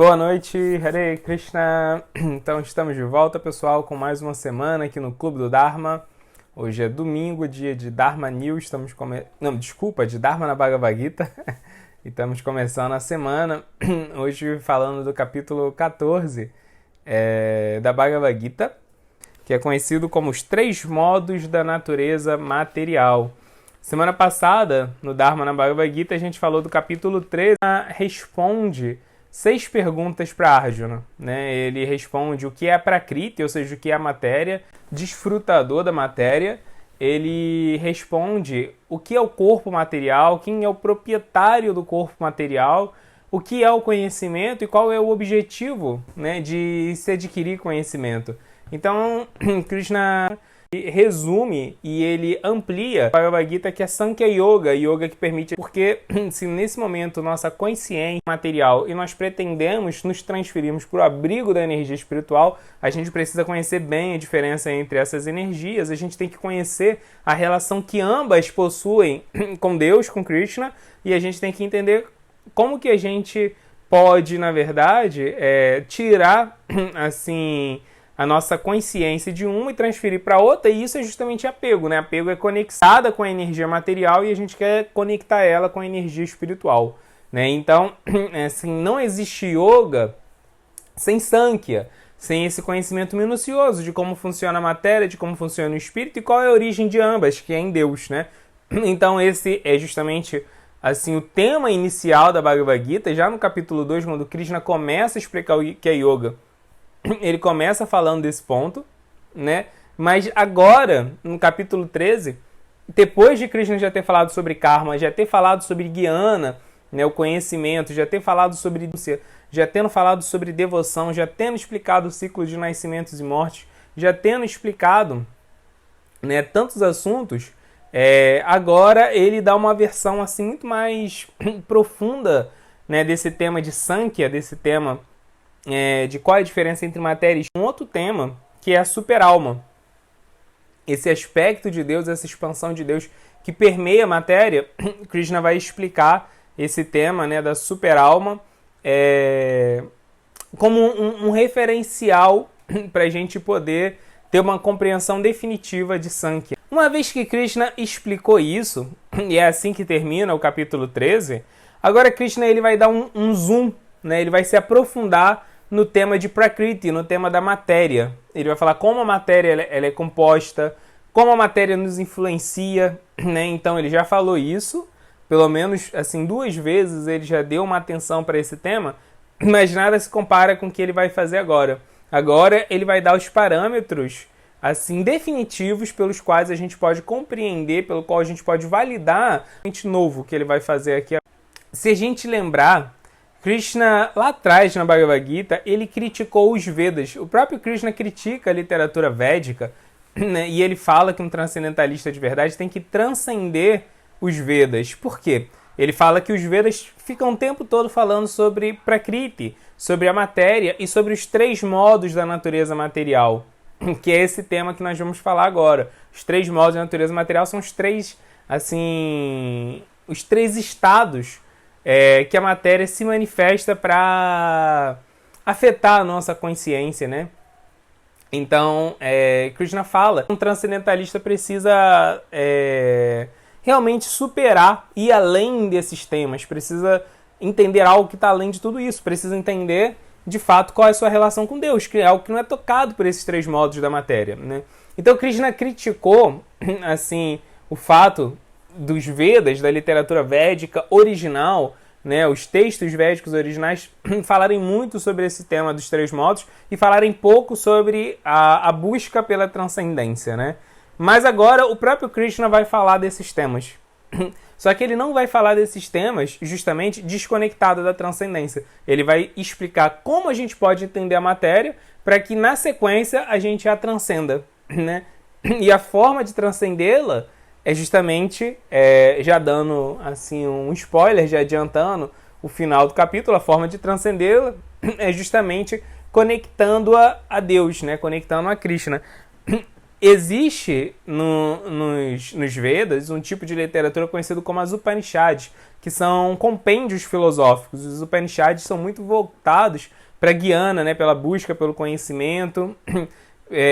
Boa noite, Hare Krishna. Então estamos de volta, pessoal, com mais uma semana aqui no Clube do Dharma. Hoje é domingo, dia de Dharma News, de Dharma na Bhagavad Gita. E estamos começando a semana, hoje falando do capítulo 14 da Bhagavad Gita, que é conhecido como os 3 modos da natureza material. Semana passada, no Dharma na Bhagavad Gita, a gente falou do capítulo 13, responde 6 perguntas para Arjuna, né? Ele responde o que é Prakriti, ou seja, o que é a matéria, desfrutador da matéria. Ele responde o que é o corpo material, quem é o proprietário do corpo material, o que é o conhecimento e qual é o objetivo, né, de se adquirir conhecimento. Então, Krishna resume e ele amplia a Bhagavad Gita, que é Sankhya Yoga, yoga que permite, porque se nesse momento nossa consciência material e nós pretendemos nos transferirmos para o abrigo da energia espiritual, a gente precisa conhecer bem a diferença entre essas energias, a gente tem que conhecer a relação que ambas possuem com Deus, com Krishna, e a gente tem que entender como que a gente pode, na verdade, tirar, assim, a nossa consciência de uma e transferir para outra, e isso é justamente apego, né? Apego é conectada com a energia material e a gente quer conectar ela com a energia espiritual, né? Então, assim, não existe yoga sem Sankhya, sem esse conhecimento minucioso de como funciona a matéria, de como funciona o espírito e qual é a origem de ambas, que é em Deus, né? Então, esse é justamente assim, o tema inicial da Bhagavad Gita, já no capítulo 2, quando Krishna começa a explicar o que é yoga. Ele começa falando desse ponto, né? Mas agora, no capítulo 13, depois de Krishna já ter falado sobre karma, já ter falado sobre jnana, né, o conhecimento, já ter falado sobre já tendo falado sobre devoção, já tendo explicado o ciclo de nascimentos e mortes, já tendo explicado, né, tantos assuntos, agora ele dá uma versão assim muito mais profunda, né, desse tema de Sankhya, desse tema de qual é a diferença entre matéria e um outro tema, que é a superalma. Esse aspecto de Deus, essa expansão de Deus que permeia a matéria, Krishna vai explicar esse tema, né, da superalma como um referencial para a gente poder ter uma compreensão definitiva de Sankhya. Uma vez que Krishna explicou isso, e é assim que termina o capítulo 13, agora Krishna ele vai dar um zoom, né, ele vai se aprofundar no tema de Prakriti, no tema da matéria. Ele vai falar como a matéria ela é composta, como a matéria nos influencia, né? Então ele já falou isso, pelo menos assim 2 vezes ele já deu uma atenção para esse tema, mas nada se compara com o que ele vai fazer agora. Agora ele vai dar os parâmetros assim definitivos pelos quais a gente pode compreender, pelo qual a gente pode validar o novo que ele vai fazer aqui. Se a gente lembrar, Krishna, lá atrás na Bhagavad Gita, ele criticou os Vedas. O próprio Krishna critica a literatura védica, né? E ele fala que um transcendentalista de verdade tem que transcender os Vedas. Por quê? Ele fala que os Vedas ficam o tempo todo falando sobre Prakriti, sobre a matéria e sobre os 3 modos da natureza material, que é esse tema que nós vamos falar agora. Os 3 modos da natureza material são os 3 estados que a matéria se manifesta para afetar a nossa consciência, né? Então, Krishna fala que um transcendentalista precisa realmente superar, ir além desses temas, precisa entender algo que está além de tudo isso, precisa entender, de fato, qual é a sua relação com Deus, que é algo que não é tocado por esses 3 modos da matéria, né? Então, Krishna criticou, assim, o fato dos Vedas, da literatura védica original, né, os textos védicos originais falarem muito sobre esse tema dos 3 modos e falarem pouco sobre a busca pela transcendência, né? Mas agora o próprio Krishna vai falar desses temas. Só que ele não vai falar desses temas justamente desconectado da transcendência. Ele vai explicar como a gente pode entender a matéria para que na sequência a gente a transcenda, né? E a forma de transcendê-la é justamente, já dando assim um spoiler, já adiantando o final do capítulo, a forma de transcendê-la é justamente conectando-a a Deus, né? Conectando a Krishna. existe nos Vedas um tipo de literatura conhecido como as Upanishads, que são compêndios filosóficos. Os Upanishads são muito voltados para a Guiana, né, pela busca pelo conhecimento,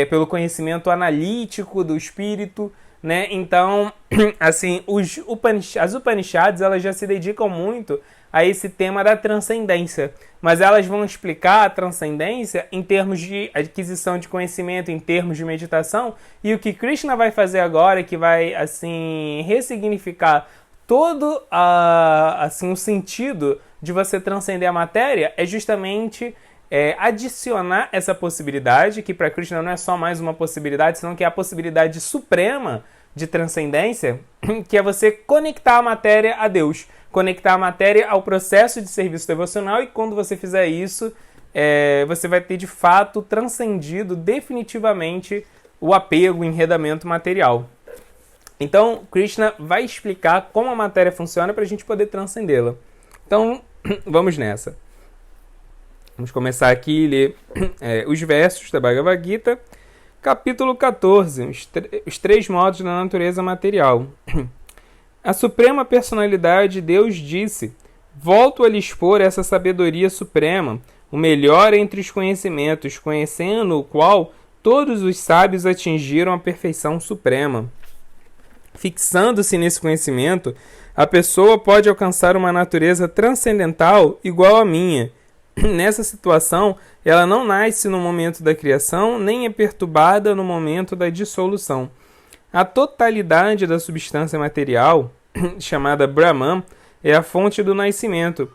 pelo conhecimento analítico do espírito, né? Então, assim, as Upanishads, elas já se dedicam muito a esse tema da transcendência, mas elas vão explicar a transcendência em termos de aquisição de conhecimento, em termos de meditação, e o que Krishna vai fazer agora, que vai, assim, ressignificar todo assim, o sentido de você transcender a matéria, é justamente adicionar essa possibilidade, que para Krishna não é só mais uma possibilidade, senão que é a possibilidade suprema de transcendência, que é você conectar a matéria a Deus, conectar a matéria ao processo de serviço devocional, e quando você fizer isso, você vai ter de fato transcendido definitivamente o apego, o enredamento material. Então, Krishna vai explicar como a matéria funciona para a gente poder transcendê-la. Então, vamos nessa. Vamos começar aqui a ler os versos da Bhagavad Gita, capítulo 14, os 3 modos da natureza material. A Suprema Personalidade de Deus disse: volto a lhe expor essa sabedoria suprema, o melhor entre os conhecimentos, conhecendo o qual todos os sábios atingiram a perfeição suprema. Fixando-se nesse conhecimento, a pessoa pode alcançar uma natureza transcendental igual à minha. Nessa situação, ela não nasce no momento da criação, nem é perturbada no momento da dissolução. A totalidade da substância material, chamada Brahman, é a fonte do nascimento.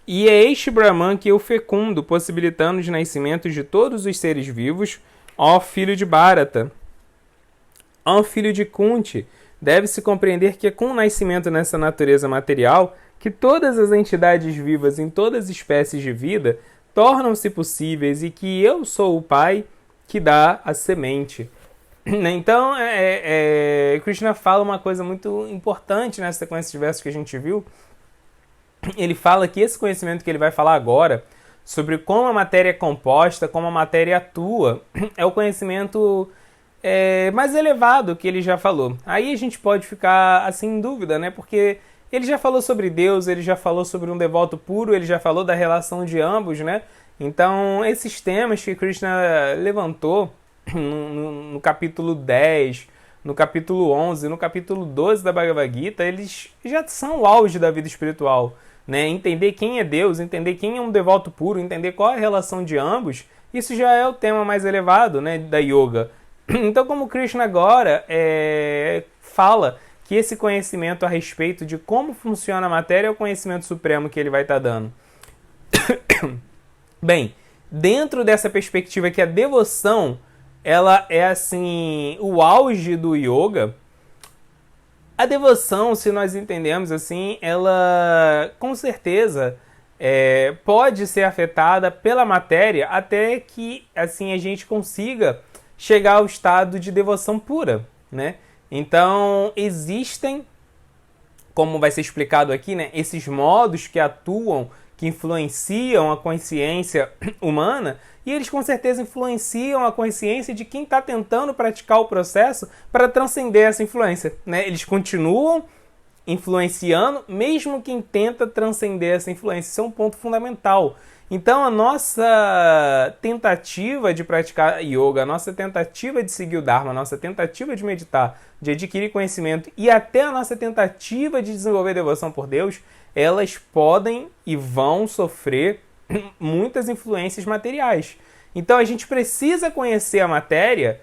E é este Brahman que eu fecundo, possibilitando os nascimentos de todos os seres vivos, ó filho de Bharata. Ó filho de Kunti, deve-se compreender que é com o nascimento nessa natureza material que todas as entidades vivas em todas as espécies de vida tornam-se possíveis e que eu sou o Pai que dá a semente. Então, Krishna fala uma coisa muito importante nessa sequência de versos que a gente viu. Ele fala que esse conhecimento que ele vai falar agora, sobre como a matéria é composta, como a matéria atua, é o conhecimento mais elevado que ele já falou. Aí a gente pode ficar assim em dúvida, né? Porque ele já falou sobre Deus, ele já falou sobre um devoto puro, ele já falou da relação de ambos, né? Então, esses temas que Krishna levantou no capítulo 10, no capítulo 11, no capítulo 12 da Bhagavad Gita, eles já são o auge da vida espiritual, né? Entender quem é Deus, entender quem é um devoto puro, entender qual é a relação de ambos, isso já é o tema mais elevado, né, da yoga. Então, como Krishna agora fala que esse conhecimento a respeito de como funciona a matéria é o conhecimento supremo que ele vai estar dando. Bem, dentro dessa perspectiva que a devoção, ela é assim, o auge do yoga, a devoção, se nós entendemos assim, ela com certeza pode ser afetada pela matéria até que assim a gente consiga chegar ao estado de devoção pura, né? Então, existem, como vai ser explicado aqui, né, esses modos que atuam, que influenciam a consciência humana, e eles com certeza influenciam a consciência de quem está tentando praticar o processo para transcender essa influência, né? Eles continuam influenciando, mesmo quem tenta transcender essa influência. Isso é um ponto fundamental. Então, a nossa tentativa de praticar yoga, a nossa tentativa de seguir o Dharma, a nossa tentativa de meditar, de adquirir conhecimento e até a nossa tentativa de desenvolver devoção por Deus, elas podem e vão sofrer muitas influências materiais. Então, a gente precisa conhecer a matéria,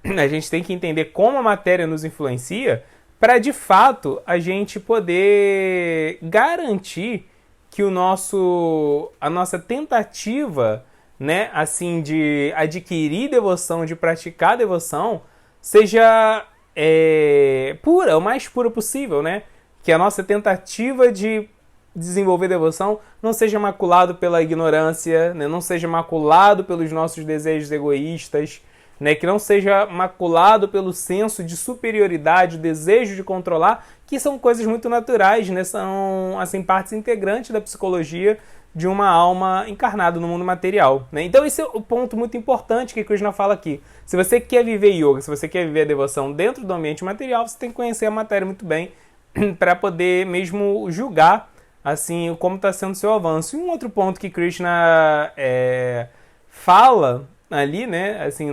a gente tem que entender como a matéria nos influencia, para, de fato, a gente poder garantir que a nossa tentativa, né, assim, de adquirir devoção, de praticar devoção, seja pura, o mais pura possível, né? Que a nossa tentativa de desenvolver devoção não seja maculado pela ignorância, né? Não seja maculado pelos nossos desejos egoístas, né? Que não seja maculado pelo senso de superioridade, o desejo de controlar, que são coisas muito naturais, né? São assim, partes integrantes da psicologia de uma alma encarnada no mundo material, né? Então esse é o ponto muito importante que Krishna fala aqui. Se você quer viver yoga, se você quer viver a devoção dentro do ambiente material, você tem que conhecer a matéria muito bem para poder mesmo julgar assim como está sendo o seu avanço. E um outro ponto que Krishna fala ali, né, assim,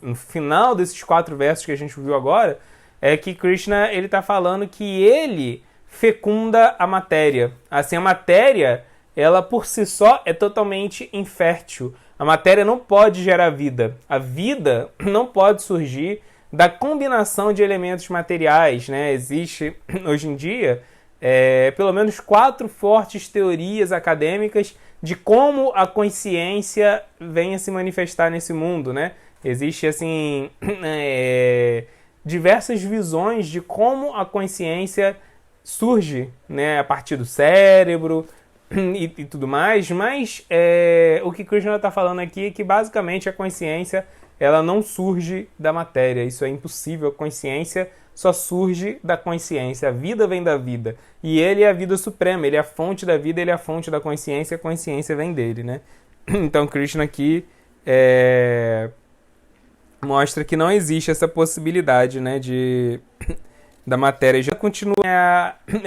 no final desses 4 versos que a gente viu agora, é que Krishna ele está falando que ele fecunda a matéria. Assim, a matéria, ela por si só é totalmente infértil. A matéria não pode gerar vida. A vida não pode surgir da combinação de elementos materiais, né? Existe, hoje em dia, pelo menos 4 fortes teorias acadêmicas de como a consciência vem a se manifestar nesse mundo, né? Existe, assim, diversas visões de como a consciência surge, né, a partir do cérebro e tudo mais, mas o que Krishna está falando aqui é que basicamente a consciência ela não surge da matéria, isso é impossível, a consciência só surge da consciência, a vida vem da vida, e ele é a vida suprema, ele é a fonte da vida, ele é a fonte da consciência, a consciência vem dele, né? Então Krishna aqui mostra que não existe essa possibilidade, né, da matéria. Já continua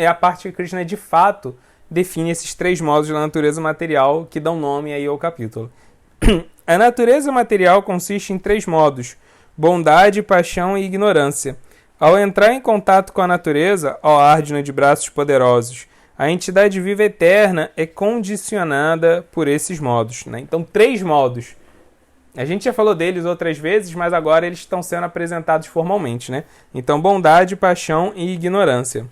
a parte que Krishna de fato define esses 3 modos da natureza material que dão nome aí ao capítulo. A natureza material consiste em 3 modos: bondade, paixão e ignorância. Ao entrar em contato com a natureza, ó Arjuna de braços poderosos, a entidade viva eterna é condicionada por esses modos, né? Então, 3 modos. A gente já falou deles outras vezes, mas agora eles estão sendo apresentados formalmente, né? Então, bondade, paixão e ignorância.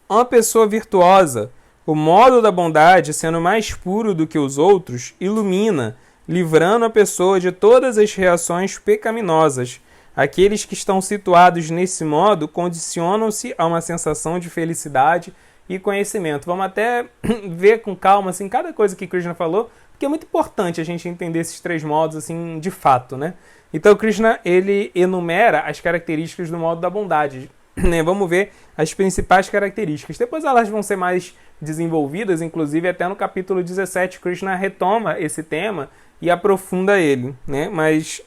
Uma pessoa virtuosa, o modo da bondade, sendo mais puro do que os outros, ilumina, livrando a pessoa de todas as reações pecaminosas. Aqueles que estão situados nesse modo condicionam-se a uma sensação de felicidade e conhecimento. Vamos até ver com calma assim, cada coisa que Krishna falou, porque é muito importante a gente entender esses 3 modos assim, de fato, né? Então Krishna ele enumera as características do modo da bondade, né? Vamos ver as principais características. Depois elas vão ser mais desenvolvidas, inclusive até no capítulo 17 Krishna retoma esse tema e aprofunda ele, né? Mas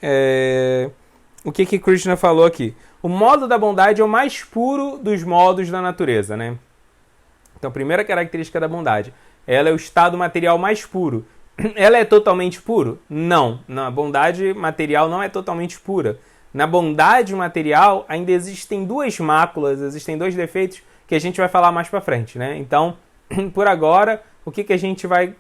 o que Krishna falou aqui? O modo da bondade é o mais puro dos modos da natureza, né? Então, a primeira característica da bondade, ela é o estado material mais puro. Ela é totalmente puro? Não. A bondade material não é totalmente pura. Na bondade material, ainda existem 2 máculas, existem 2 defeitos que a gente vai falar mais pra frente, né? Então, por agora, o que a gente vai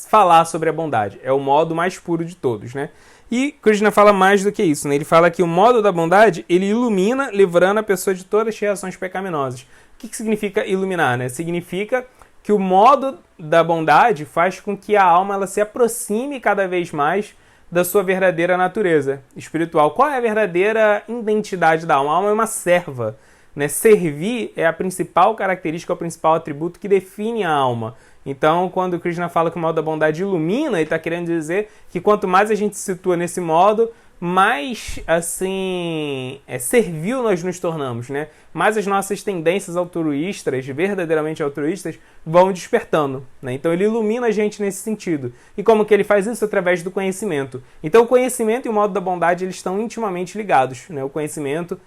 falar sobre a bondade? É o modo mais puro de todos, né? E Krishna fala mais do que isso, né? Ele fala que o modo da bondade, ele ilumina, livrando a pessoa de todas as reações pecaminosas. O que significa iluminar, né? Significa que o modo da bondade faz com que a alma ela se aproxime cada vez mais da sua verdadeira natureza espiritual. Qual é a verdadeira identidade da alma? A alma é uma serva, né? Servir é a principal característica, o principal atributo que define a alma. Então, quando Krishna fala que o modo da bondade ilumina, ele está querendo dizer que quanto mais a gente se situa nesse modo, mais, assim, servil nós nos tornamos, né? Mais as nossas tendências altruístas, verdadeiramente altruístas, vão despertando, né? Então, ele ilumina a gente nesse sentido. E como que ele faz isso? Através do conhecimento. Então, o conhecimento e o modo da bondade, eles estão intimamente ligados, né? O conhecimento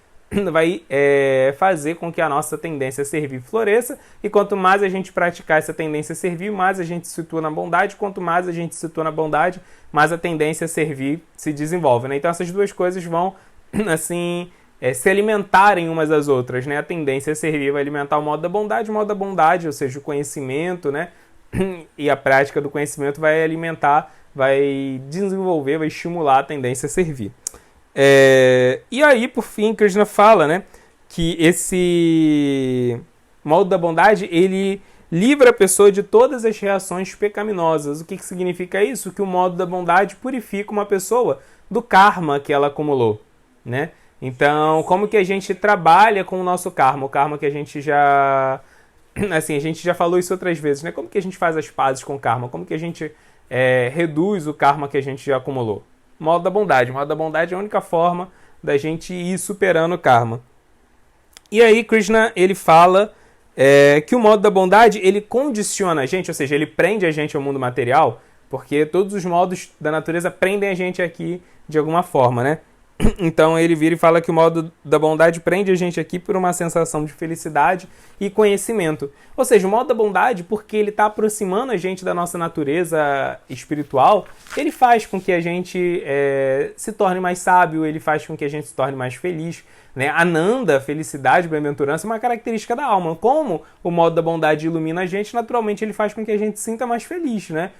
vai fazer com que a nossa tendência a servir floresça, e quanto mais a gente praticar essa tendência a servir, mais a gente se situa na bondade, quanto mais a gente se situa na bondade, mais a tendência a servir se desenvolve, né? Então essas 2 coisas vão assim se alimentarem umas das outras, né? A tendência a servir vai alimentar o modo da bondade, ou seja, o conhecimento, né? E a prática do conhecimento vai alimentar, vai desenvolver, vai estimular a tendência a servir. E aí, por fim, Krishna fala, né, que esse modo da bondade, ele livra a pessoa de todas as reações pecaminosas. O que significa isso? Que o modo da bondade purifica uma pessoa do karma que ela acumulou, né? Então, como que a gente trabalha com o nosso karma? O karma que a gente já... Assim, a gente já falou isso outras vezes, né? Como que a gente faz as pazes com o karma? Como que a gente reduz o karma que a gente já acumulou? Modo da bondade. O modo da bondade é a única forma da gente ir superando o karma. E aí Krishna, ele fala que o modo da bondade, ele condiciona a gente, ou seja, ele prende a gente ao mundo material, porque todos os modos da natureza prendem a gente aqui de alguma forma, né? Então ele vira e fala que o modo da bondade prende a gente aqui por uma sensação de felicidade e conhecimento. Ou seja, o modo da bondade, porque ele está aproximando a gente da nossa natureza espiritual, ele faz com que a gente se torne mais sábio, ele faz com que a gente se torne mais feliz. Né? Ananda, felicidade, bem-aventurança, é uma característica da alma. Como o modo da bondade ilumina a gente, naturalmente ele faz com que a gente se sinta mais feliz, né?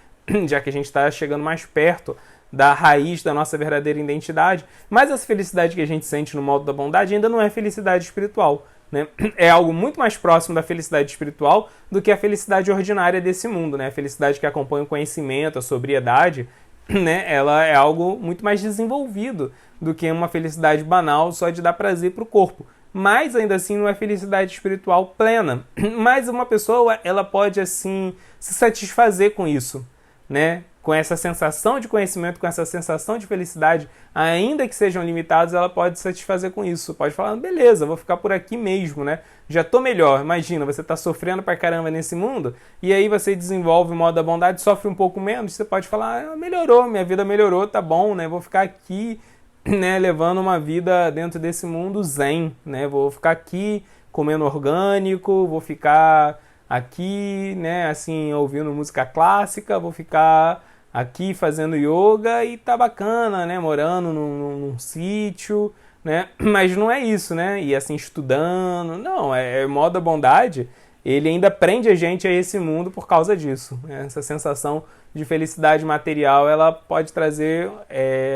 Já que a gente está chegando mais perto da raiz da nossa verdadeira identidade. Mas essa felicidade que a gente sente no modo da bondade ainda não é felicidade espiritual. Né? É algo muito mais próximo da felicidade espiritual do que a felicidade ordinária desse mundo. Né? A felicidade que acompanha o conhecimento, a sobriedade, né? Ela é algo muito mais desenvolvido do que uma felicidade banal só de dar prazer para o corpo. Mas ainda assim não é felicidade espiritual plena. Mas uma pessoa ela pode assim se satisfazer com isso, né? Com essa sensação de conhecimento, com essa sensação de felicidade, ainda que sejam limitados, ela pode se satisfazer com isso. Pode falar, beleza, vou ficar por aqui mesmo, né? Já tô melhor. Imagina, você tá sofrendo pra caramba nesse mundo, e aí você desenvolve o modo da bondade, sofre um pouco menos, você pode falar, melhorou, minha vida melhorou, tá bom, né? Vou ficar aqui, né, levando uma vida dentro desse mundo zen, né? Vou ficar aqui comendo orgânico, vou ficar aqui, né, assim, ouvindo música clássica, vou ficar aqui fazendo yoga e tá bacana, né? Morando num sítio, né? Mas não é isso, né? E assim, estudando. Não, modo da bondade, ele ainda prende a gente a esse mundo por causa disso. Né? Essa sensação de felicidade material, ela pode trazer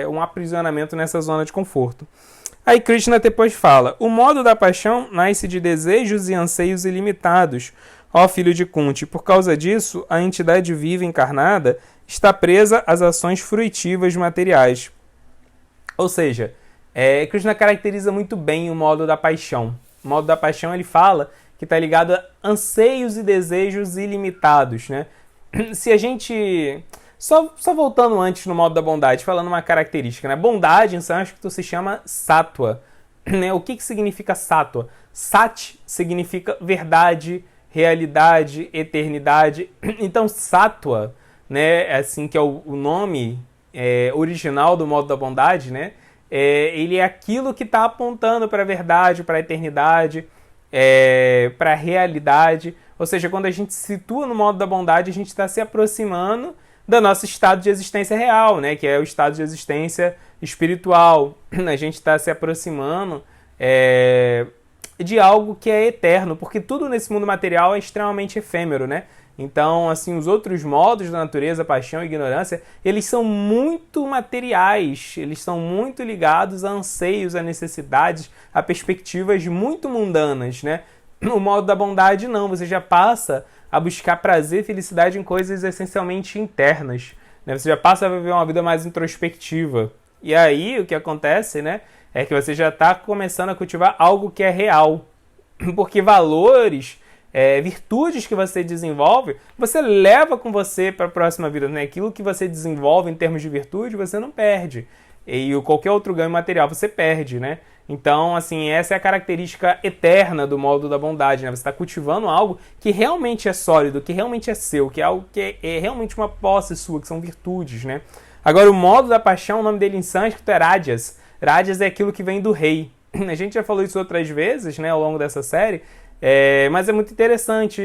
um aprisionamento nessa zona de conforto. Aí Krishna depois fala, o modo da paixão nasce de desejos e anseios ilimitados, ó filho de Kunti. Por causa disso, a entidade viva encarnada está presa às ações fruitivas materiais. Ou seja, Krishna caracteriza muito bem o modo da paixão. O modo da paixão ele fala que está ligado a anseios e desejos ilimitados. Né? Se a gente... Só voltando antes no modo da bondade, falando uma característica. Né? Bondade em sânscrito se chama sattva. Né? O que significa sattva? Sat significa verdade, realidade, eternidade. Então sattva, né, assim que é o nome original do modo da bondade, né, ele é aquilo que está apontando para a verdade, para a eternidade, para a realidade. Ou seja, quando a gente se situa no modo da bondade, a gente está se aproximando do nosso estado de existência real, né, que é o estado de existência espiritual. A gente está se aproximando de algo que é eterno, porque tudo nesse mundo material é extremamente efêmero, né? Então, assim, os outros modos da natureza, paixão e ignorância, eles são muito materiais, eles são muito ligados a anseios, a necessidades, a perspectivas muito mundanas, né? O modo da bondade não, você já passa a buscar prazer e felicidade em coisas essencialmente internas, né? Você já passa a viver uma vida mais introspectiva. E aí, o que acontece, né, é que você já está começando a cultivar algo que é real, porque valores... virtudes que você desenvolve, você leva com você para a próxima vida, né? Aquilo que você desenvolve em termos de virtude, você não perde. E qualquer outro ganho material você perde, né? Então, assim, essa é a característica eterna do modo da bondade, né? Você está cultivando algo que realmente é sólido, que realmente é seu, que é algo que é realmente uma posse sua, que são virtudes, né? Agora, o modo da paixão, o nome dele em sânscrito é Rajas. Rajas é aquilo que vem do rei. A gente já falou isso outras vezes, né, ao longo dessa série, mas é muito interessante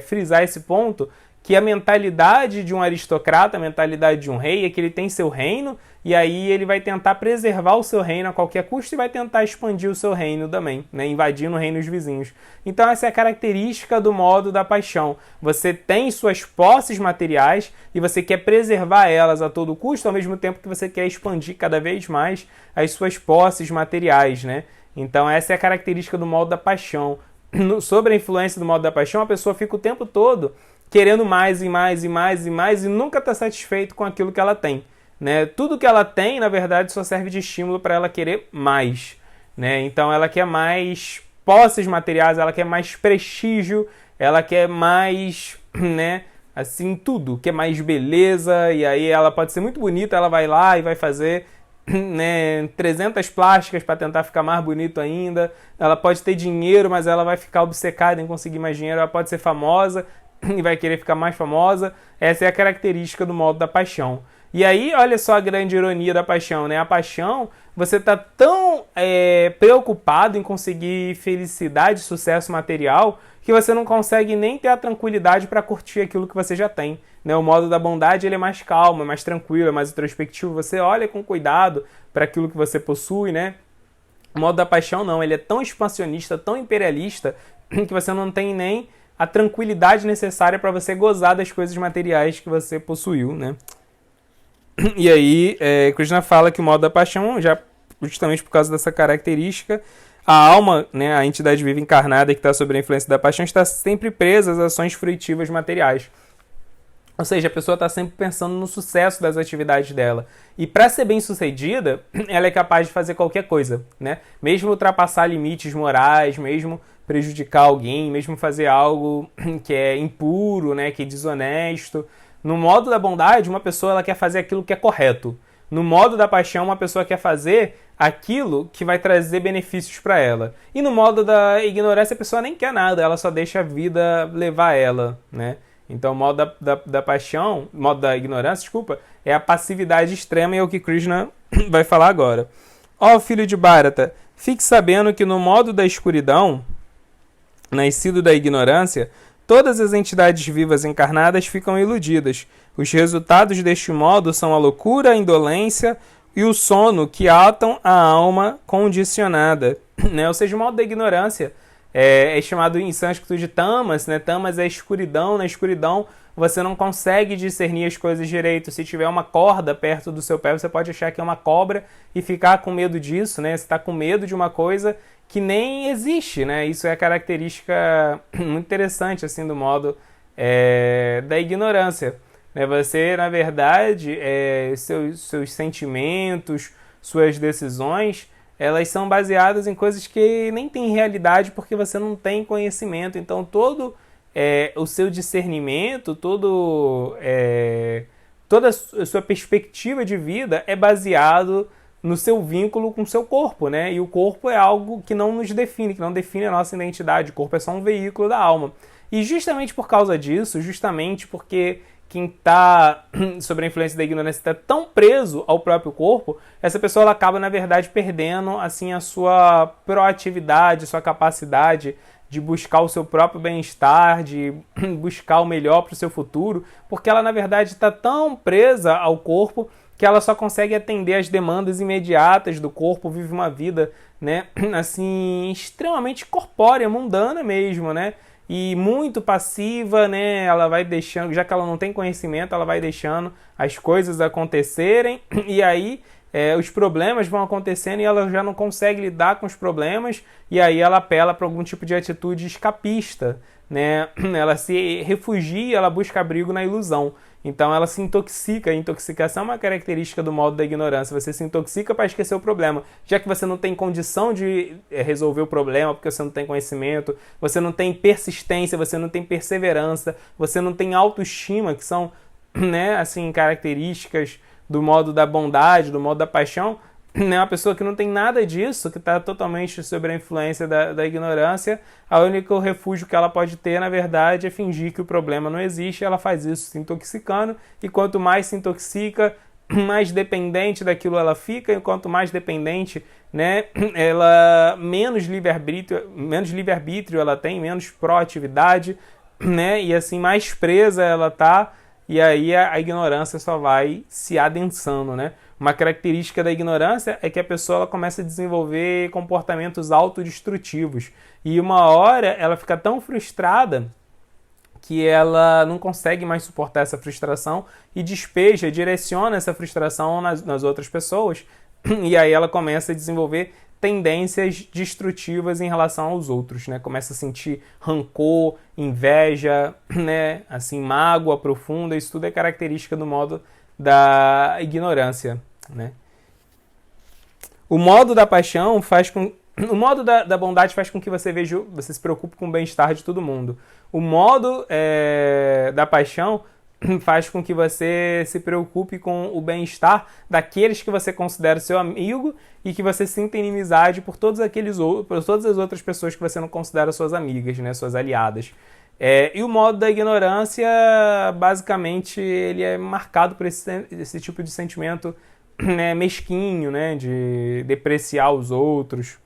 frisar esse ponto, que a mentalidade de um aristocrata, a mentalidade de um rei, é que ele tem seu reino, e aí ele vai tentar preservar o seu reino a qualquer custo e vai tentar expandir o seu reino também, né, invadindo reinos vizinhos. Então essa é a característica do modo da paixão. Você tem suas posses materiais e você quer preservar elas a todo custo, ao mesmo tempo que você quer expandir cada vez mais as suas posses materiais, né? Então essa é a característica do modo da paixão. Sobre a influência do modo da paixão, a pessoa fica o tempo todo querendo mais e mais e mais e mais e nunca está satisfeito com aquilo que ela tem, né? Tudo que ela tem, na verdade, só serve de estímulo para ela querer mais, né? Então ela quer mais posses materiais, ela quer mais prestígio, ela quer mais, né, assim, tudo, quer mais beleza, e aí ela pode ser muito bonita, ela vai lá e vai fazer né, 300 plásticas para tentar ficar mais bonito ainda. Ela pode ter dinheiro, mas ela vai ficar obcecada em conseguir mais dinheiro. Ela pode ser famosa e vai querer ficar mais famosa. Essa é a característica do modo da paixão. E aí, olha só a grande ironia da paixão, né? A paixão, você tá tão preocupado em conseguir felicidade, sucesso material, que você não consegue nem ter a tranquilidade para curtir aquilo que você já tem. Né? O modo da bondade ele é mais calmo, é mais tranquilo, é mais introspectivo. Você olha com cuidado para aquilo que você possui, né? O modo da paixão não, ele é tão expansionista, tão imperialista, que você não tem nem a tranquilidade necessária para você gozar das coisas materiais que você possuiu, né? E aí, Krishna fala que o modo da paixão, já justamente por causa dessa característica, a alma, né, a entidade viva encarnada que está sob a influência da paixão, está sempre presa às ações fruitivas materiais. Ou seja, a pessoa está sempre pensando no sucesso das atividades dela. E para ser bem sucedida, ela é capaz de fazer qualquer coisa, né? Mesmo ultrapassar limites morais, mesmo prejudicar alguém, mesmo fazer algo que é impuro, né, que é desonesto. No modo da bondade, uma pessoa ela quer fazer aquilo que é correto. No modo da paixão, uma pessoa quer fazer aquilo que vai trazer benefícios para ela. E no modo da ignorância, a pessoa nem quer nada, ela só deixa a vida levar ela, né? Então, o modo da paixão, o modo da ignorância, desculpa, é a passividade extrema e é o que Krishna vai falar agora. Ó filho de Bharata, fique sabendo que no modo da escuridão, nascido da ignorância, todas as entidades vivas encarnadas ficam iludidas. Os resultados deste modo são a loucura, a indolência e o sono que atam a alma condicionada. Né? Ou seja, o modo da ignorância é chamado em sânscrito de tamas. Né? Tamas é escuridão. Na escuridão você não consegue discernir as coisas direito. Se tiver uma corda perto do seu pé, você pode achar que é uma cobra e ficar com medo disso. Né? Você está com medo de uma coisa que nem existe, né? Isso é a característica muito interessante assim, do modo da ignorância. Né? Você, na verdade, seus sentimentos, suas decisões, elas são baseadas em coisas que nem têm realidade porque você não tem conhecimento. Então, todo o seu discernimento, toda a sua perspectiva de vida é baseado no seu vínculo com o seu corpo, né? E o corpo é algo que não nos define, que não define a nossa identidade. O corpo é só um veículo da alma. E justamente por causa disso, justamente porque quem está sob a influência da ignorância está tão preso ao próprio corpo, essa pessoa ela acaba, na verdade, perdendo assim, a sua proatividade, a sua capacidade de buscar o seu próprio bem-estar, de buscar o melhor para o seu futuro, porque ela, na verdade, está tão presa ao corpo que ela só consegue atender às demandas imediatas do corpo, vive uma vida, né, assim, extremamente corpórea, mundana mesmo, né, e muito passiva, né, ela vai deixando, já que ela não tem conhecimento, ela vai deixando as coisas acontecerem, e aí os problemas vão acontecendo e ela já não consegue lidar com os problemas, e aí ela apela para algum tipo de atitude escapista, né, ela se refugia, ela busca abrigo na ilusão. Então ela se intoxica. A intoxicação é uma característica do modo da ignorância. Você se intoxica para esquecer o problema. Já que você não tem condição de resolver o problema porque você não tem conhecimento, você não tem persistência, você não tem perseverança, você não tem autoestima, que são, né, assim, características do modo da bondade, do modo da paixão. Né, uma pessoa que não tem nada disso, que está totalmente sob a influência da ignorância, o único refúgio que ela pode ter, na verdade, é fingir que o problema não existe. Ela faz isso se intoxicando, e quanto mais se intoxica, mais dependente daquilo ela fica, e quanto mais dependente, né, ela menos livre-arbítrio ela tem, menos proatividade, né, e assim mais presa ela está, e aí a ignorância só vai se adensando, né? Uma característica da ignorância é que a pessoa ela começa a desenvolver comportamentos autodestrutivos. E uma hora ela fica tão frustrada que ela não consegue mais suportar essa frustração e direciona essa frustração nas outras pessoas. E aí ela começa a desenvolver tendências destrutivas em relação aos outros, né? Começa a sentir rancor, inveja, né? Assim, mágoa profunda. Isso tudo é característica do modo da ignorância, né? O modo da paixão faz com... O modo da bondade faz com que você se preocupe com o bem-estar de todo mundo. O modo da paixão faz com que você se preocupe com o bem-estar daqueles que você considera seu amigo e que você sinta inimizade por todas as outras pessoas que você não considera suas amigas, né, suas aliadas. E o modo da ignorância, basicamente, ele é marcado por esse tipo de sentimento, né, mesquinho, né, de depreciar os outros.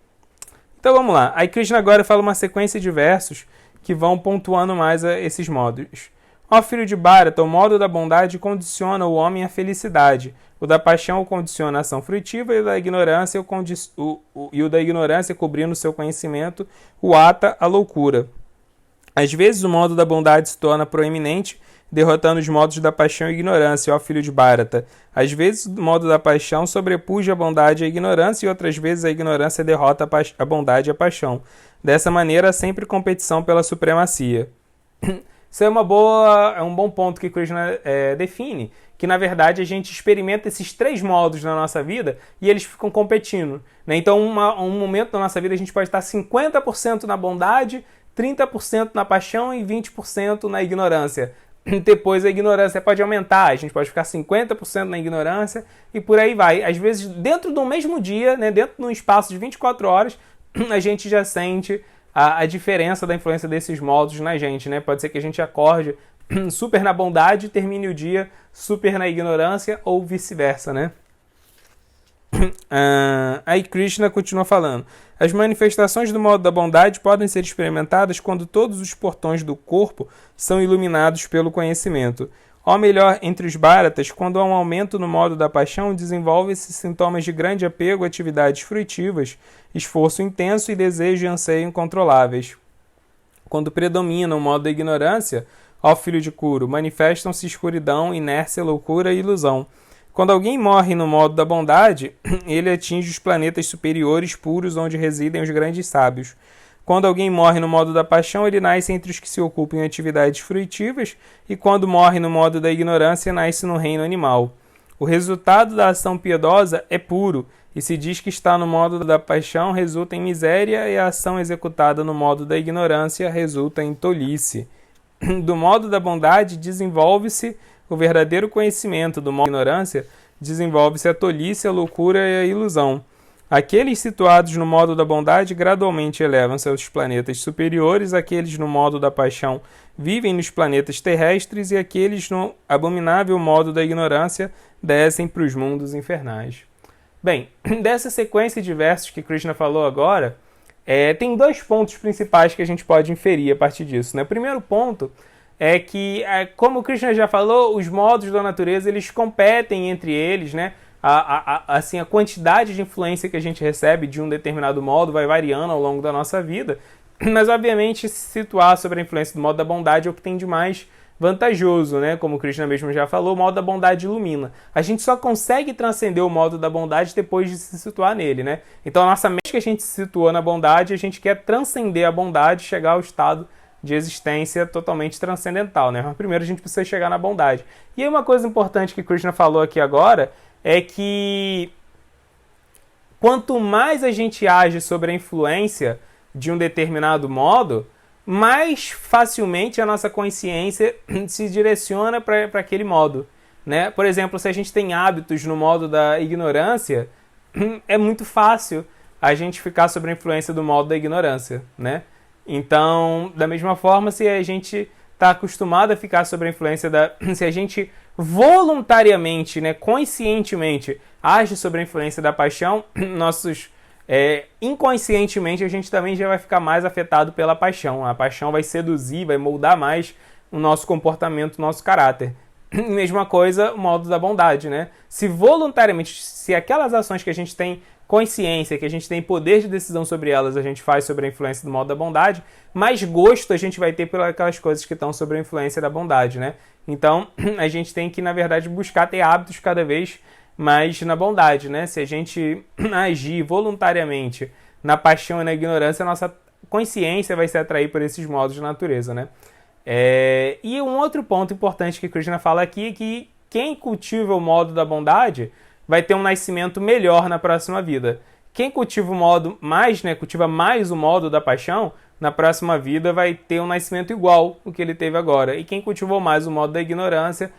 Então vamos lá. Aí Krishna agora fala uma sequência de versos que vão pontuando mais esses modos. Ó filho de Bharata, o modo da bondade condiciona o homem à felicidade. O da paixão o condiciona a ação frutiva e o da ignorância, o da ignorância cobrindo o seu conhecimento, o ata a loucura. Às vezes o modo da bondade se torna proeminente, derrotando os modos da paixão e ignorância, ó filho de Bharata. Às vezes o modo da paixão sobrepuja a bondade e a ignorância, e outras vezes a ignorância derrota a bondade e a paixão. Dessa maneira, há sempre competição pela supremacia. Isso é um bom ponto que Krishna define, que na verdade a gente experimenta esses três modos na nossa vida e eles ficam competindo, né? Então, um momento da nossa vida a gente pode estar 50% na bondade, 30% na paixão e 20% na ignorância. Depois a ignorância pode aumentar, a gente pode ficar 50% na ignorância e por aí vai. Às vezes, dentro do mesmo dia, né, dentro de um espaço de 24 horas, a gente já sente a diferença da influência desses modos na gente, né? Pode ser que a gente acorde super na bondade e termine o dia super na ignorância ou vice-versa, né? Aí Krishna continua falando. As manifestações do modo da bondade podem ser experimentadas quando todos os portões do corpo são iluminados pelo conhecimento. Ou melhor, entre os Bharatas, quando há um aumento no modo da paixão, desenvolvem-se sintomas de grande apego, atividades fruitivas, esforço intenso e desejo e anseio incontroláveis. Quando predomina o modo da ignorância, ó filho de Kuru, manifestam-se escuridão, inércia, loucura e ilusão. Quando alguém morre no modo da bondade, ele atinge os planetas superiores puros onde residem os grandes sábios. Quando alguém morre no modo da paixão, ele nasce entre os que se ocupam em atividades fruitivas, e quando morre no modo da ignorância, nasce no reino animal. O resultado da ação piedosa é puro, e se diz que está no modo da paixão resulta em miséria, e a ação executada no modo da ignorância resulta em tolice. Do modo da bondade desenvolve-se o verdadeiro conhecimento, do modo da ignorância desenvolve-se a tolice, a loucura e a ilusão. Aqueles situados no modo da bondade gradualmente elevam-se aos planetas superiores, aqueles no modo da paixão vivem nos planetas terrestres e aqueles no abominável modo da ignorância descem para os mundos infernais. Bem, dessa sequência de versos que Krishna falou agora, tem dois pontos principais que a gente pode inferir a partir disso, né? O primeiro ponto é que, como o Krishna já falou, os modos da natureza eles competem entre eles, né? Assim, a quantidade de influência que a gente recebe de um determinado modo vai variando ao longo da nossa vida, mas obviamente se situar sobre a influência do modo da bondade é o que tem de mais vantajoso, né? Como o Krishna mesmo já falou, o modo da bondade ilumina. A gente só consegue transcender o modo da bondade depois de se situar nele, né? Então, a nossa mente que a gente se situou na bondade, a gente quer transcender a bondade, chegar ao estado de existência totalmente transcendental, né? Mas primeiro a gente precisa chegar na bondade. E aí uma coisa importante que Krishna falou aqui agora é que quanto mais a gente age sobre a influência de um determinado modo, mais facilmente a nossa consciência se direciona para aquele modo, né? Por exemplo, se a gente tem hábitos no modo da ignorância, é muito fácil a gente ficar sob a influência do modo da ignorância, né? Então, da mesma forma, se a gente está acostumado a ficar sob a influência se a gente voluntariamente, né, conscientemente, age sob a influência da paixão, inconscientemente a gente também já vai ficar mais afetado pela paixão. A paixão vai seduzir, vai moldar mais o nosso comportamento, o nosso caráter. Mesma coisa, o modo da bondade, né? Se voluntariamente, se aquelas ações que a gente tem consciência, que a gente tem poder de decisão sobre elas, a gente faz sobre a influência do modo da bondade, mais gosto a gente vai ter pelas aquelas coisas que estão sobre a influência da bondade, né? Então, a gente tem que, na verdade, buscar ter hábitos cada vez mais na bondade, né? Se a gente agir voluntariamente na paixão e na ignorância, a nossa consciência vai se atrair por esses modos de natureza, né? E um outro ponto importante que Krishna fala aqui é que quem cultiva o modo da bondade vai ter um nascimento melhor na próxima vida. Quem cultiva o modo mais, né, cultiva mais o modo da paixão, na próxima vida vai ter um nascimento igual ao que ele teve agora. E quem cultivou mais o modo da ignorância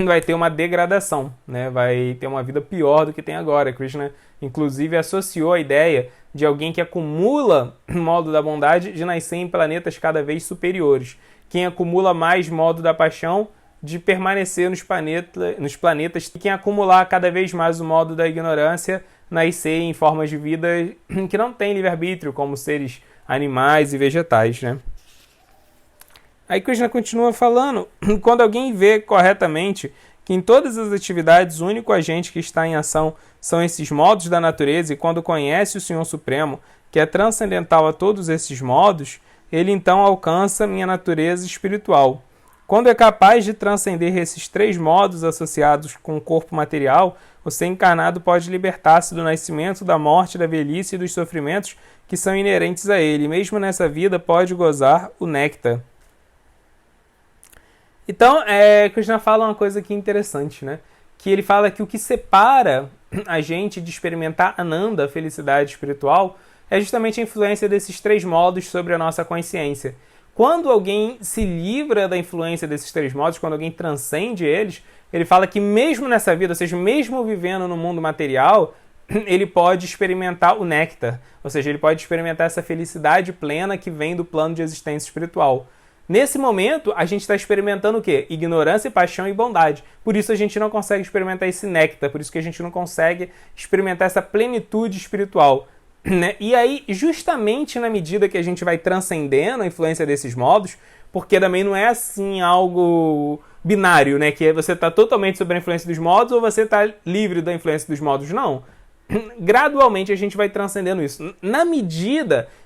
vai ter uma degradação, né? Vai ter uma vida pior do que tem agora. Krishna, inclusive, associou a ideia de alguém que acumula o modo da bondade de nascer em planetas cada vez superiores. Quem acumula mais modo da paixão, de permanecer nos planetas. Quem acumular cada vez mais o modo da ignorância, nascer em formas de vida que não têm livre-arbítrio, como seres animais e vegetais, né? Aí Krishna continua falando, quando alguém vê corretamente que em todas as atividades o único agente que está em ação são esses modos da natureza, e quando conhece o Senhor Supremo, que é transcendental a todos esses modos, ele então alcança minha natureza espiritual. Quando é capaz de transcender esses 3 modos associados com o corpo material, o ser encarnado pode libertar-se do nascimento, da morte, da velhice e dos sofrimentos que são inerentes a ele. Mesmo nessa vida pode gozar o néctar. Então, Krishna fala uma coisa aqui interessante, né? Que ele fala que o que separa a gente de experimentar Ananda, a felicidade espiritual, é justamente a influência desses 3 modos sobre a nossa consciência. Quando alguém se livra da influência desses 3 modos, quando alguém transcende eles, ele fala que mesmo nessa vida, ou seja, mesmo vivendo no mundo material, ele pode experimentar o néctar, ou seja, ele pode experimentar essa felicidade plena que vem do plano de existência espiritual. Nesse momento, a gente está experimentando o quê? Ignorância, paixão e bondade. Por isso a gente não consegue experimentar esse néctar, por isso que a gente não consegue experimentar essa plenitude espiritual. Né? E aí, justamente na medida que a gente vai transcendendo a influência desses modos, porque também não é assim algo binário, né? Que você está totalmente sob a influência dos modos ou você está livre da influência dos modos. Não. Gradualmente a gente vai transcendendo isso.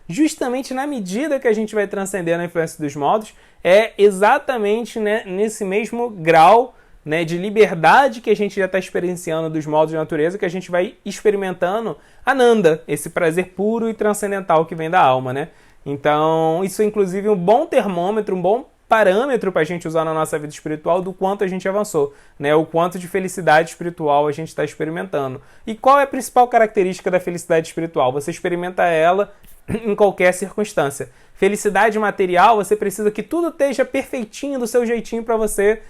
Justamente na medida que a gente vai transcendendo a influência dos modos, é exatamente, né, nesse mesmo grau, né, de liberdade que a gente já está experienciando dos modos de natureza, que a gente vai experimentando Ananda, esse prazer puro e transcendental que vem da alma, né? Então, isso é inclusive um bom termômetro, um bom parâmetro para a gente usar na nossa vida espiritual do quanto a gente avançou, né? O quanto de felicidade espiritual a gente está experimentando. E qual é a principal característica da felicidade espiritual? Você experimenta ela em qualquer circunstância. Felicidade material, você precisa que tudo esteja perfeitinho do seu jeitinho para você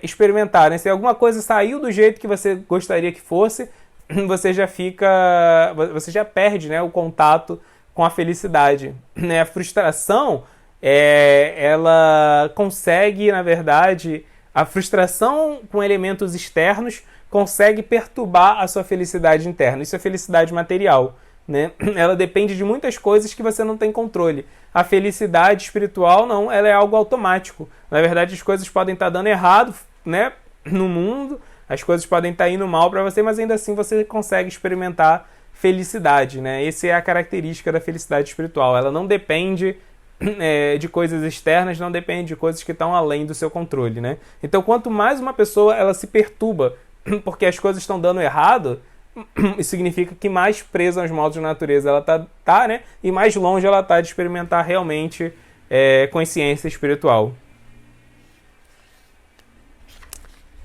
experimentar, né? Se alguma coisa saiu do jeito que você gostaria que fosse, você já perde, né, o contato com a felicidade, né? A frustração, ela consegue, na verdade, a frustração com elementos externos consegue perturbar a sua felicidade interna. Isso é felicidade material, né? Ela depende de muitas coisas que você não tem controle. A felicidade espiritual, não, ela é algo automático. Na verdade, as coisas podem estar dando errado, né, no mundo, as coisas podem estar indo mal para você, mas ainda assim você consegue experimentar felicidade, né? Essa é a característica da felicidade espiritual. Ela não depende de coisas externas, não depende de coisas que estão além do seu controle, né? Então, quanto mais uma pessoa ela se perturba porque as coisas estão dando errado, isso significa que mais presa aos modos de natureza ela tá, né? E mais longe ela tá de experimentar realmente consciência espiritual.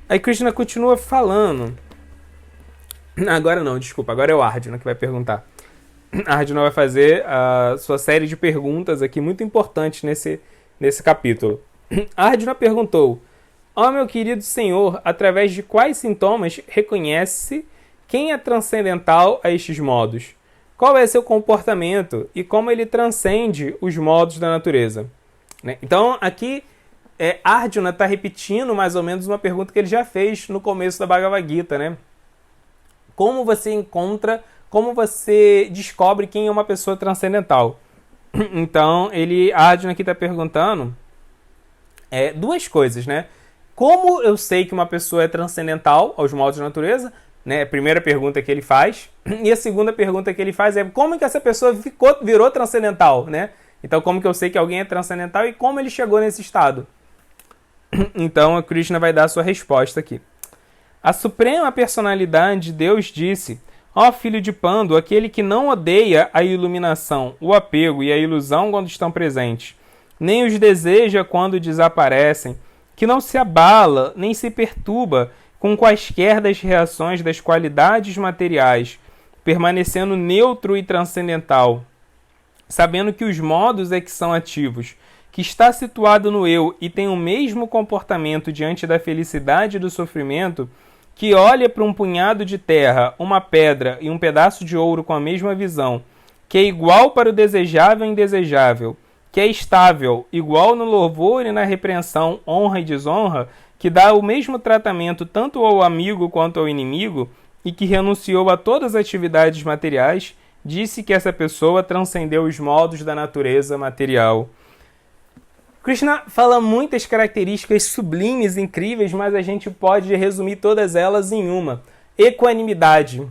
Aí Krishna continua falando. Agora não, desculpa, agora é o Arjuna que vai perguntar. Arjuna vai fazer a sua série de perguntas aqui muito importantes nesse capítulo. Arjuna perguntou: ó meu querido senhor, através de quais sintomas reconhece quem é transcendental a estes modos? Qual é seu comportamento e como ele transcende os modos da natureza? Né? Então, aqui, Arjuna está repetindo mais ou menos uma pergunta que ele já fez no começo da Bhagavad Gita, né? Como você descobre quem é uma pessoa transcendental? Então, Arjuna aqui está perguntando 2 coisas, né? Como eu sei que uma pessoa é transcendental aos modos da natureza? Né? A primeira pergunta que ele faz. E a segunda pergunta que ele faz é como que essa pessoa virou transcendental, né? Então, como que eu sei que alguém é transcendental e como ele chegou nesse estado? Então, a Krishna vai dar a sua resposta aqui. A Suprema Personalidade de Deus disse: ó filho de Pando, aquele que não odeia a iluminação, o apego e a ilusão quando estão presentes, nem os deseja quando desaparecem, que não se abala nem se perturba com quaisquer das reações das qualidades materiais, permanecendo neutro e transcendental. sabendo que os modos é que são ativos, que está situado no eu e tem o mesmo comportamento diante da felicidade e do sofrimento, que olha para um punhado de terra, uma pedra e um pedaço de ouro com a mesma visão, que é igual para o desejável e indesejável, que é estável, igual no louvor e na repreensão, honra e desonra, que dá o mesmo tratamento tanto ao amigo quanto ao inimigo, e que renunciou a todas as atividades materiais, disse que essa pessoa transcendeu os modos da natureza material. Krishna fala muitas características sublimes, incríveis, mas a gente pode resumir todas elas em uma. Equanimidade.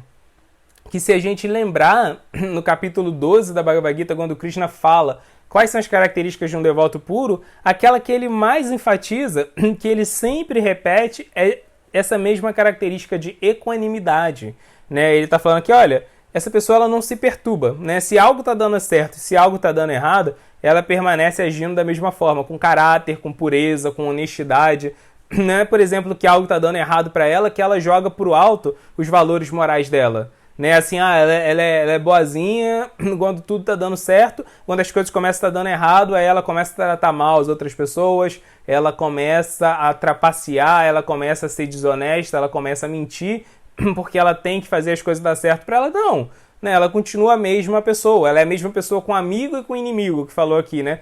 Que se a gente lembrar, no capítulo 12 da Bhagavad Gita, quando Krishna fala quais são as características de um devoto puro, aquela que ele mais enfatiza, que ele sempre repete, é essa mesma característica de equanimidade. Né? Ele está falando aqui, olha, essa pessoa ela não se perturba. Né? Se algo está dando certo, se algo está dando errado, ela permanece agindo da mesma forma, com caráter, com pureza, com honestidade. Não é, por exemplo, que algo está dando errado para ela, que ela joga para o alto os valores morais dela. Né? Assim, ela é boazinha quando tudo está dando certo, quando as coisas começam a estar dando errado, aí ela começa a tratar mal as outras pessoas, ela começa a trapacear, ela começa a ser desonesta, ela começa a mentir, porque ela tem que fazer as coisas dar certo para ela. Não, né? Ela continua a mesma pessoa, ela é a mesma pessoa com amigo e com inimigo, que falou aqui, né?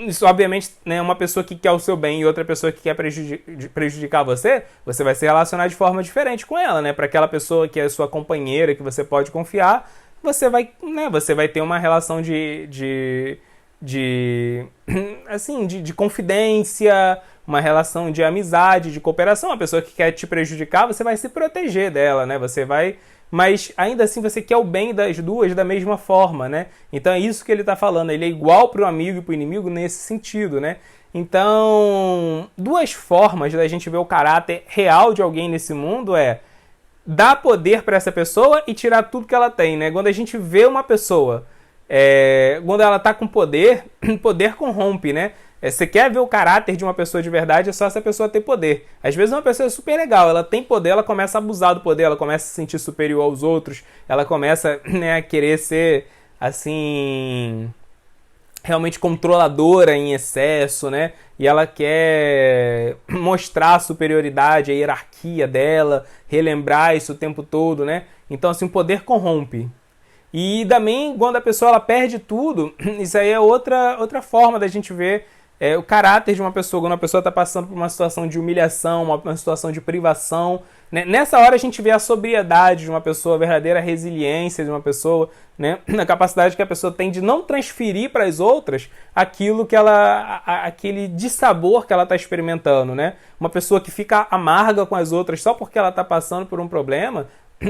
Isso, obviamente, né, uma pessoa que quer o seu bem e outra pessoa que quer prejudicar você, você vai se relacionar de forma diferente com ela, né? Para aquela pessoa que é sua companheira, que você pode confiar, você vai ter uma relação de confidência, uma relação de amizade, de cooperação. A pessoa que quer te prejudicar, você vai se proteger dela, né? Mas ainda assim você quer o bem das duas da mesma forma, né? Então é isso que ele está falando. Ele é igual para o amigo e para o inimigo nesse sentido, né? Então, duas formas da gente ver o caráter real de alguém nesse mundo é dar poder para essa pessoa e tirar tudo que ela tem, né? Quando a gente vê uma pessoa, quando ela está com poder, poder corrompe, né? Você quer ver o caráter de uma pessoa de verdade, é só essa pessoa ter poder. Às vezes uma pessoa é super legal, ela tem poder, ela começa a abusar do poder, ela começa a se sentir superior aos outros, ela começa, né, a querer ser, assim, realmente controladora em excesso, né? E ela quer mostrar a superioridade, a hierarquia dela, relembrar isso o tempo todo, né? Então, assim, o poder corrompe. E também, quando a pessoa ela perde tudo, isso aí é outra forma da gente ver o caráter de uma pessoa. Quando uma pessoa está passando por uma situação de humilhação, uma situação de privação, né? Nessa hora a gente vê a sobriedade de uma pessoa, a verdadeira resiliência de uma pessoa, né? A capacidade que a pessoa tem de não transferir para as outras aquilo aquele dissabor que ela está experimentando, né? Uma pessoa que fica amarga com as outras só porque ela está passando por um problema,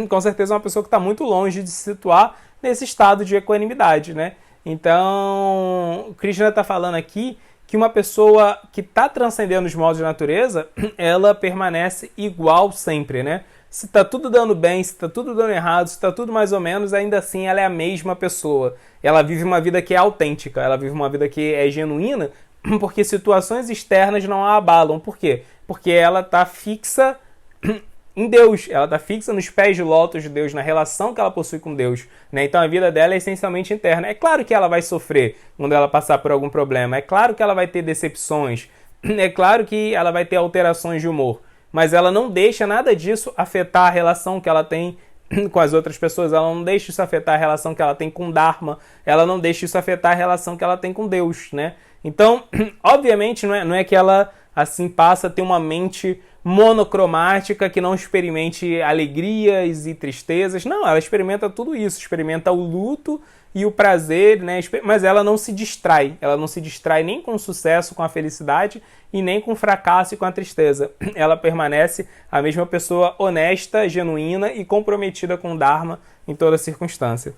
com certeza é uma pessoa que está muito longe de se situar nesse estado de equanimidade, né? Então, Krishna está falando aqui que uma pessoa que está transcendendo os modos de natureza, ela permanece igual sempre, né? Se está tudo dando bem, se está tudo dando errado, se está tudo mais ou menos, ainda assim ela é a mesma pessoa. Ela vive uma vida que é autêntica, ela vive uma vida que é genuína, porque situações externas não a abalam. Por quê? Porque ela está fixa em Deus, ela está fixa nos pés de lótus de Deus, na relação que ela possui com Deus, né? Então a vida dela é essencialmente interna. É claro que ela vai sofrer quando ela passar por algum problema, é claro que ela vai ter decepções, é claro que ela vai ter alterações de humor, mas ela não deixa nada disso afetar a relação que ela tem com as outras pessoas, ela não deixa isso afetar a relação que ela tem com o Dharma, ela não deixa isso afetar a relação que ela tem com Deus, né? Então, obviamente, não é que ela assim passa a ter uma mente monocromática que não experimente alegrias e tristezas. Não, ela experimenta tudo isso, experimenta o luto e o prazer, né? Mas ela não se distrai. Ela não se distrai nem com o sucesso, com a felicidade e nem com o fracasso e com a tristeza. Ela permanece a mesma pessoa honesta, genuína e comprometida com o Dharma em toda circunstância.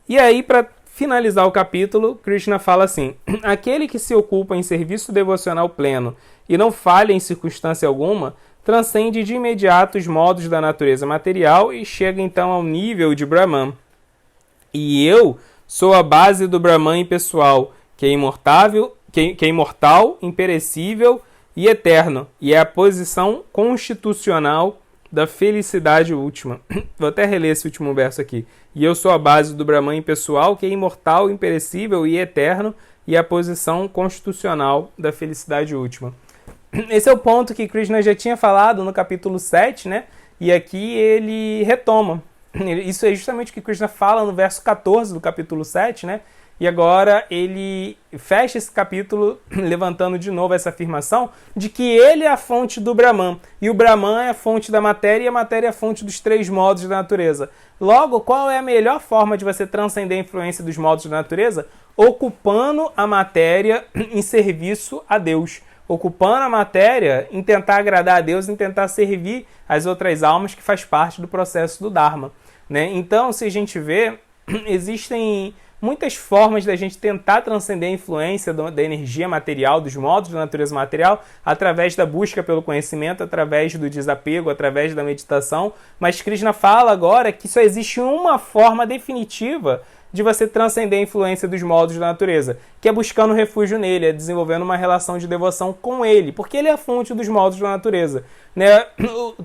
E aí, para finalizar o capítulo, Krishna fala assim: aquele que se ocupa em serviço devocional pleno e não falha em circunstância alguma, transcende de imediato os modos da natureza material e chega então ao nível de Brahman. E eu sou a base do Brahman impessoal, que é imortal, imperecível e eterno, e é a posição constitucional da felicidade última. Vou até reler esse último verso aqui. E eu sou a base do Brahman impessoal, que é imortal, imperecível e eterno, e a posição constitucional da felicidade última. Esse é o ponto que Krishna já tinha falado no capítulo 7, né? E aqui ele retoma. Isso é justamente o que Krishna fala no verso 14 do capítulo 7, né? E agora ele fecha esse capítulo levantando de novo essa afirmação de que ele é a fonte do Brahman. E o Brahman é a fonte da matéria e a matéria é a fonte dos três modos da natureza. Logo, qual é a melhor forma de você transcender a influência dos modos da natureza? Ocupando a matéria em serviço a Deus. Ocupando a matéria em tentar agradar a Deus, em tentar servir as outras almas que faz parte do processo do Dharma, né? Então, se a gente vê, existem muitas formas da gente tentar transcender a influência da energia material, dos modos da natureza material, através da busca pelo conhecimento, através do desapego, através da meditação. Mas Krishna fala agora que só existe uma forma definitiva de você transcender a influência dos modos da natureza, que é buscando refúgio nele, é desenvolvendo uma relação de devoção com ele, porque ele é a fonte dos modos da natureza, né? O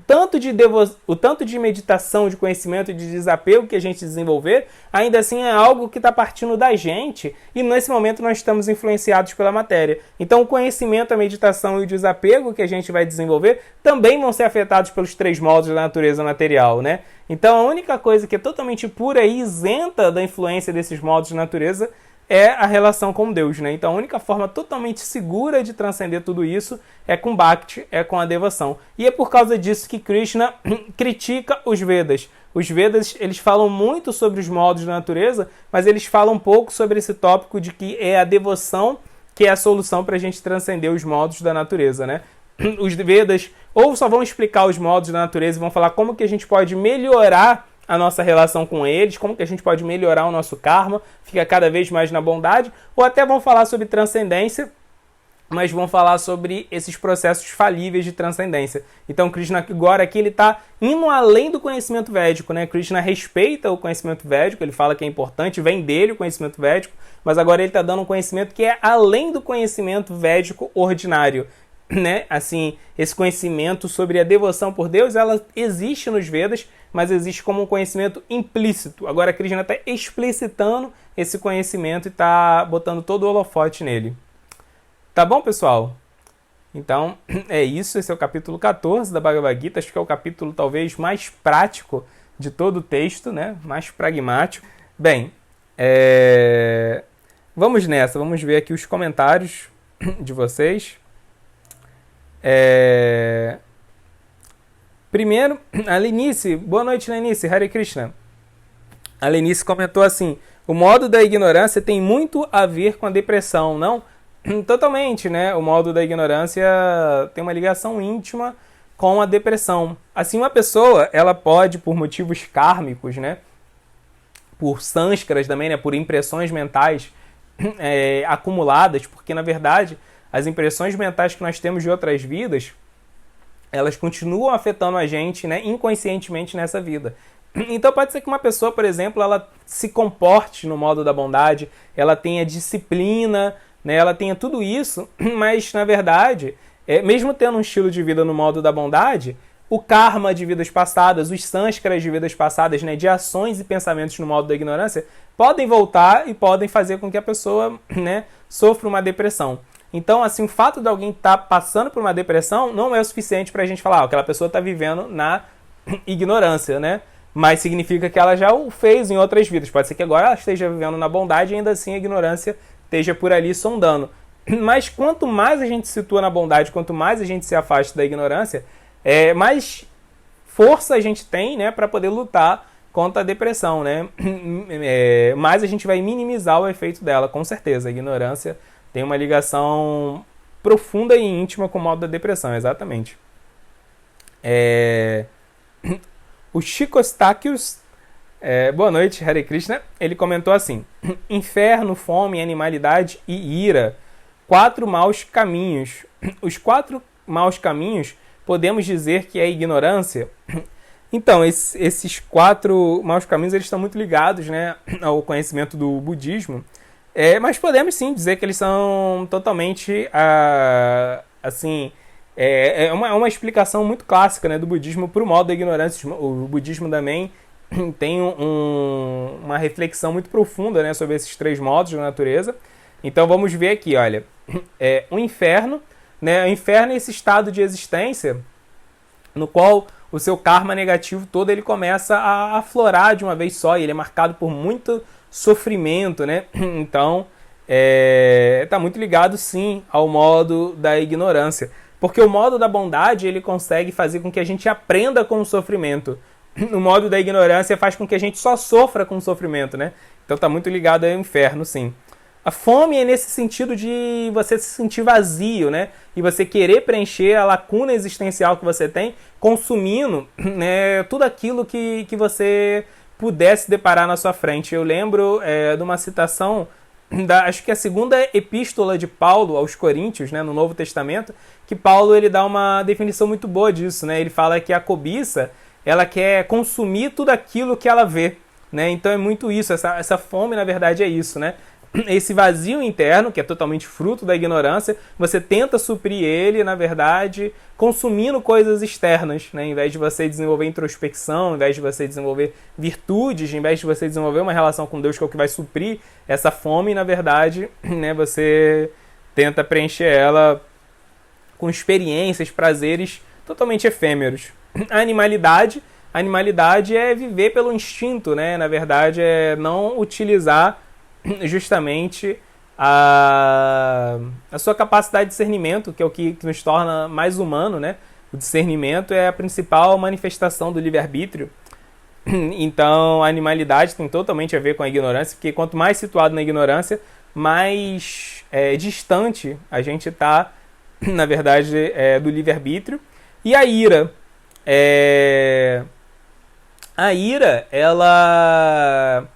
tanto de meditação, de conhecimento e de desapego que a gente desenvolver, ainda assim é algo que está partindo da gente, e nesse momento nós estamos influenciados pela matéria. Então o conhecimento, a meditação e o desapego que a gente vai desenvolver também vão ser afetados pelos três modos da natureza material, né? Então a única coisa que é totalmente pura e isenta da influência desses modos de natureza é a relação com Deus, né? Então a única forma totalmente segura de transcender tudo isso é com Bhakti, é com a devoção. E é por causa disso que Krishna critica os Vedas. Os Vedas, eles falam muito sobre os modos da natureza, mas eles falam um pouco sobre esse tópico de que é a devoção que é a solução para a gente transcender os modos da natureza, né? Os Vedas ou só vão explicar os modos da natureza e vão falar como que a gente pode melhorar a nossa relação com eles, como que a gente pode melhorar o nosso karma, fica cada vez mais na bondade, ou até vão falar sobre transcendência, mas vão falar sobre esses processos falíveis de transcendência. Então Krishna agora aqui ele está indo além do conhecimento védico, né? Krishna respeita o conhecimento védico, ele fala que é importante, vem dele o conhecimento védico, mas agora ele está dando um conhecimento que é além do conhecimento védico ordinário, né? Assim, esse conhecimento sobre a devoção por Deus, ela existe nos Vedas, mas existe como um conhecimento implícito. Agora Krishna está explicitando esse conhecimento e está botando todo o holofote nele. Tá bom, pessoal? Então, é isso. Esse é o capítulo 14 da Bhagavad Gita. Acho que é o capítulo talvez mais prático de todo o texto, né? Mais pragmático. Bem, vamos nessa. Vamos ver aqui os comentários de vocês. Primeiro, a Lenice. Boa noite, Lenice. Hare Krishna. A Lenice comentou assim: o modo da ignorância tem muito a ver com a depressão, não? Totalmente, né? O modo da ignorância tem uma ligação íntima com a depressão. Assim, uma pessoa, ela pode, por motivos kármicos, né? Por sânskaras também, né? Por impressões mentais acumuladas, porque, na verdade, as impressões mentais que nós temos de outras vidas, elas continuam afetando a gente, né, inconscientemente nessa vida. Então pode ser que uma pessoa, por exemplo, ela se comporte no modo da bondade, ela tenha disciplina, né, ela tenha tudo isso, mas na verdade, mesmo tendo um estilo de vida no modo da bondade, o karma de vidas passadas, os sânskaras de vidas passadas, né, de ações e pensamentos no modo da ignorância, podem voltar e podem fazer com que a pessoa, né, sofra uma depressão. Então, assim, o fato de alguém estar passando por uma depressão não é o suficiente para a gente falar, aquela pessoa está vivendo na ignorância, né? Mas significa que ela já o fez em outras vidas. Pode ser que agora ela esteja vivendo na bondade e ainda assim a ignorância esteja por ali sondando. Mas quanto mais a gente se situa na bondade, quanto mais a gente se afasta da ignorância, mais força a gente tem, né, para poder lutar contra a depressão, né? Mais a gente vai minimizar o efeito dela, com certeza. A ignorância tem uma ligação profunda e íntima com o modo da depressão, exatamente. O Chico Eustáquios, boa noite, Hare Krishna, ele comentou assim: inferno, fome, animalidade e ira, 4 maus caminhos. Os 4 maus caminhos, podemos dizer que é a ignorância? Então, esses 4 maus caminhos, eles estão muito ligados, né, ao conhecimento do budismo, mas podemos sim dizer que eles são totalmente, assim, uma explicação muito clássica, né, do budismo para o modo da ignorância. O budismo também tem uma reflexão muito profunda, né, sobre esses 3 modos da natureza. Então vamos ver aqui, olha, o inferno, né, o inferno é esse estado de existência no qual o seu karma negativo todo ele começa a aflorar de uma vez só, e ele é marcado por muito sofrimento, né? Então, está muito ligado sim ao modo da ignorância, porque o modo da bondade ele consegue fazer com que a gente aprenda com o sofrimento. O modo da ignorância faz com que a gente só sofra com o sofrimento, né? Então está muito ligado ao inferno, sim. A fome é nesse sentido de você se sentir vazio, né? E você querer preencher a lacuna existencial que você tem, consumindo, né, tudo aquilo que você pudesse deparar na sua frente. Eu lembro de uma citação, acho que a 2ª epístola de Paulo aos Coríntios, né, no Novo Testamento, que Paulo ele dá uma definição muito boa disso, né? Ele fala que a cobiça, ela quer consumir tudo aquilo que ela vê, né? Então é muito isso, essa fome na verdade é isso, né? Esse vazio interno, que é totalmente fruto da ignorância, você tenta suprir ele, na verdade, consumindo coisas externas, né? Em vez de você desenvolver introspecção, em vez de você desenvolver virtudes, em vez de você desenvolver uma relação com Deus que é o que vai suprir essa fome, na verdade, né, você tenta preencher ela com experiências, prazeres totalmente efêmeros. A animalidade é viver pelo instinto, né? Na verdade, é não utilizar justamente a sua capacidade de discernimento, que é o que nos torna mais humano, né? O discernimento é a principal manifestação do livre-arbítrio. Então, a animalidade tem totalmente a ver com a ignorância, porque quanto mais situado na ignorância, mais distante a gente está, na verdade, do livre-arbítrio. E a ira. A ira, ela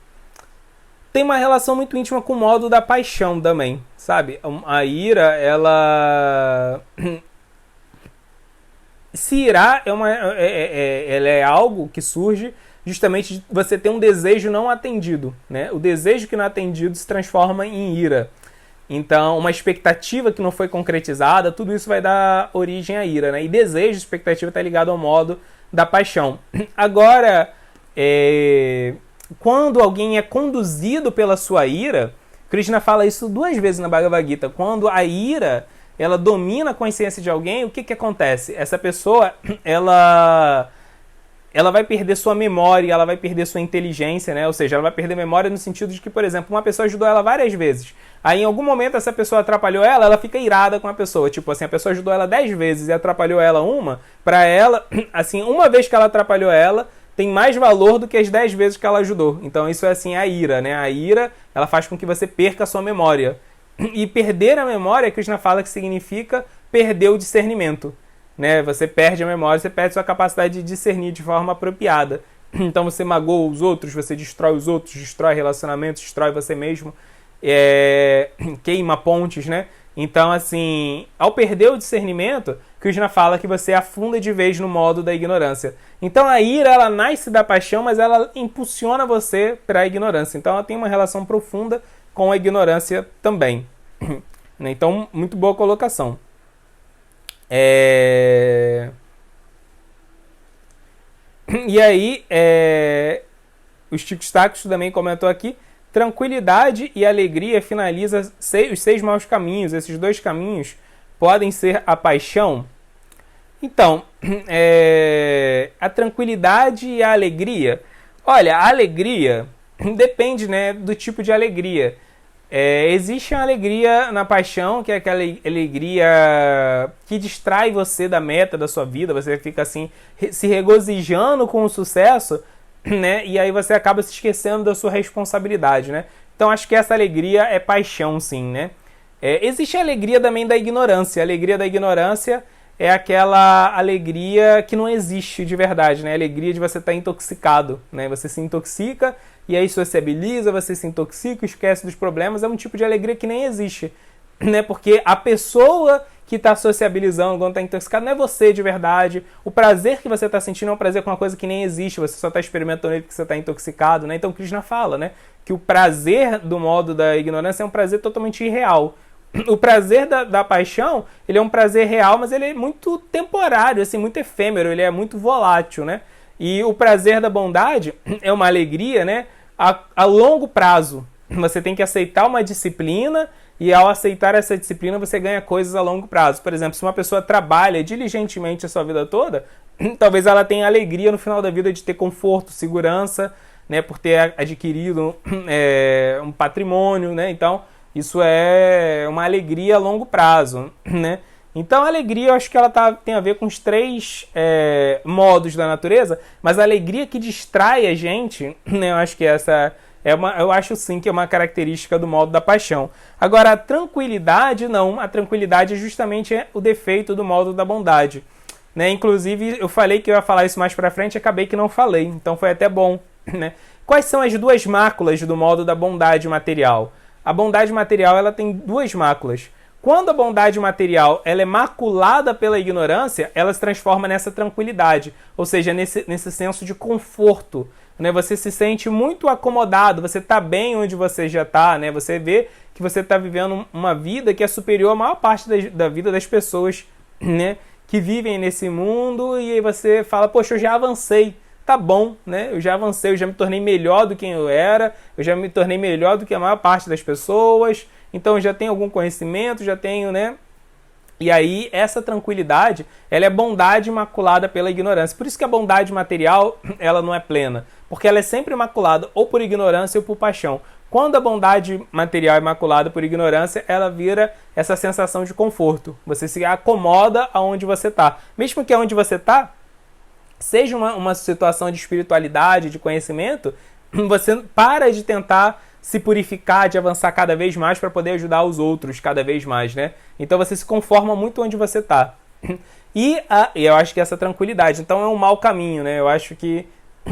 tem uma relação muito íntima com o modo da paixão também, sabe? A ira, ela... Se irar ela é algo que surge justamente de você ter um desejo não atendido, né? O desejo que não é atendido se transforma em ira. Então, uma expectativa que não foi concretizada, tudo isso vai dar origem à ira, né? E desejo, expectativa está ligado ao modo da paixão. Agora, quando alguém é conduzido pela sua ira, Krishna fala isso 2 vezes na Bhagavad Gita. Quando a ira ela domina a consciência de alguém, o que acontece? Essa pessoa ela vai perder sua memória, ela vai perder sua inteligência, né? Ou seja, ela vai perder memória no sentido de que, por exemplo, uma pessoa ajudou ela várias vezes. Aí, em algum momento, essa pessoa atrapalhou ela fica irada com a pessoa. Tipo assim, a pessoa ajudou ela 10 vezes e atrapalhou ela pra ela, assim, uma vez que ela atrapalhou ela, tem mais valor do que as 10 vezes que ela ajudou. Então, isso é assim, a ira, né? A ira, ela faz com que você perca a sua memória. E perder a memória, Krishna fala que significa perder o discernimento. Né? Você perde a memória, você perde a sua capacidade de discernir de forma apropriada. Então você magoa os outros, você destrói os outros, destrói relacionamentos, destrói você mesmo, queima pontes, né? Então, assim, ao perder o discernimento, Krishna fala que você afunda de vez no modo da ignorância. Então a ira, ela nasce da paixão, mas ela impulsiona você para a ignorância. Então ela tem uma relação profunda com a ignorância também. Então, muito boa colocação. E aí, o Chico Stacks também comentou aqui, tranquilidade e alegria finaliza os 6 maus caminhos. Esses 2 caminhos podem ser a paixão. Então, a tranquilidade e a alegria. Olha, a alegria depende, né, do tipo de alegria. Existe uma alegria na paixão, que é aquela alegria que distrai você da meta da sua vida, você fica assim, se regozijando com o sucesso, né? E aí você acaba se esquecendo da sua responsabilidade, né? Então acho que essa alegria é paixão, sim, né? Existe a alegria também da ignorância. A alegria da ignorância é aquela alegria que não existe de verdade, né? A alegria de você estar intoxicado, né? Você se intoxica e aí sociabiliza, você se intoxica, esquece dos problemas, é um tipo de alegria que nem existe, né? Porque a pessoa que está sociabilizando quando está intoxicado não é você de verdade. O prazer que você está sentindo é um prazer com uma coisa que nem existe, você só está experimentando ele porque você está intoxicado, né? Então Krishna fala, né, que o prazer do modo da ignorância é um prazer totalmente irreal. o prazer da paixão, ele é um prazer real, mas ele é muito temporário, assim, muito efêmero, ele é muito volátil, né? E o prazer da bondade é uma alegria, né, a longo prazo. Você tem que aceitar uma disciplina e ao aceitar essa disciplina você ganha coisas a longo prazo. Por exemplo, se uma pessoa trabalha diligentemente a sua vida toda, talvez ela tenha alegria no final da vida de ter conforto, segurança, né, por ter adquirido um patrimônio, né? Então, isso é uma alegria a longo prazo, né? Então, a alegria, eu acho que ela tem a ver com os três modos da natureza, mas a alegria que distrai a gente, né, eu acho que essa eu acho sim que é uma característica do modo da paixão. Agora, a tranquilidade, não. A tranquilidade é justamente o defeito do modo da bondade, né? Inclusive, eu falei que eu ia falar isso mais pra frente e acabei que não falei, então foi até bom, né? Quais são as duas máculas do modo da bondade material? A bondade material ela tem duas máculas. Quando a bondade material ela é maculada pela ignorância, ela se transforma nessa tranquilidade, ou seja, nesse senso de conforto, né? Você se sente muito acomodado, você está bem onde você já está, né? Você vê que você está vivendo uma vida que é superior à maior parte da vida das pessoas, né, que vivem nesse mundo, e aí você fala, poxa, eu já avancei. Tá bom, né? Eu já avancei, eu já me tornei melhor do que eu era, eu já me tornei melhor do que a maior parte das pessoas, então eu já tenho algum conhecimento, já tenho, né? E aí, essa tranquilidade, ela é bondade imaculada pela ignorância. Por isso que a bondade material, ela não é plena, porque ela é sempre imaculada ou por ignorância ou por paixão. Quando a bondade material é imaculada por ignorância, ela vira essa sensação de conforto. Você se acomoda aonde você está. Mesmo que aonde você está seja uma situação de espiritualidade, de conhecimento, você para de tentar se purificar, de avançar cada vez mais para poder ajudar os outros cada vez mais, né? Então você se conforma muito onde você está. E eu acho que essa tranquilidade, então é um mau caminho, né? Eu acho que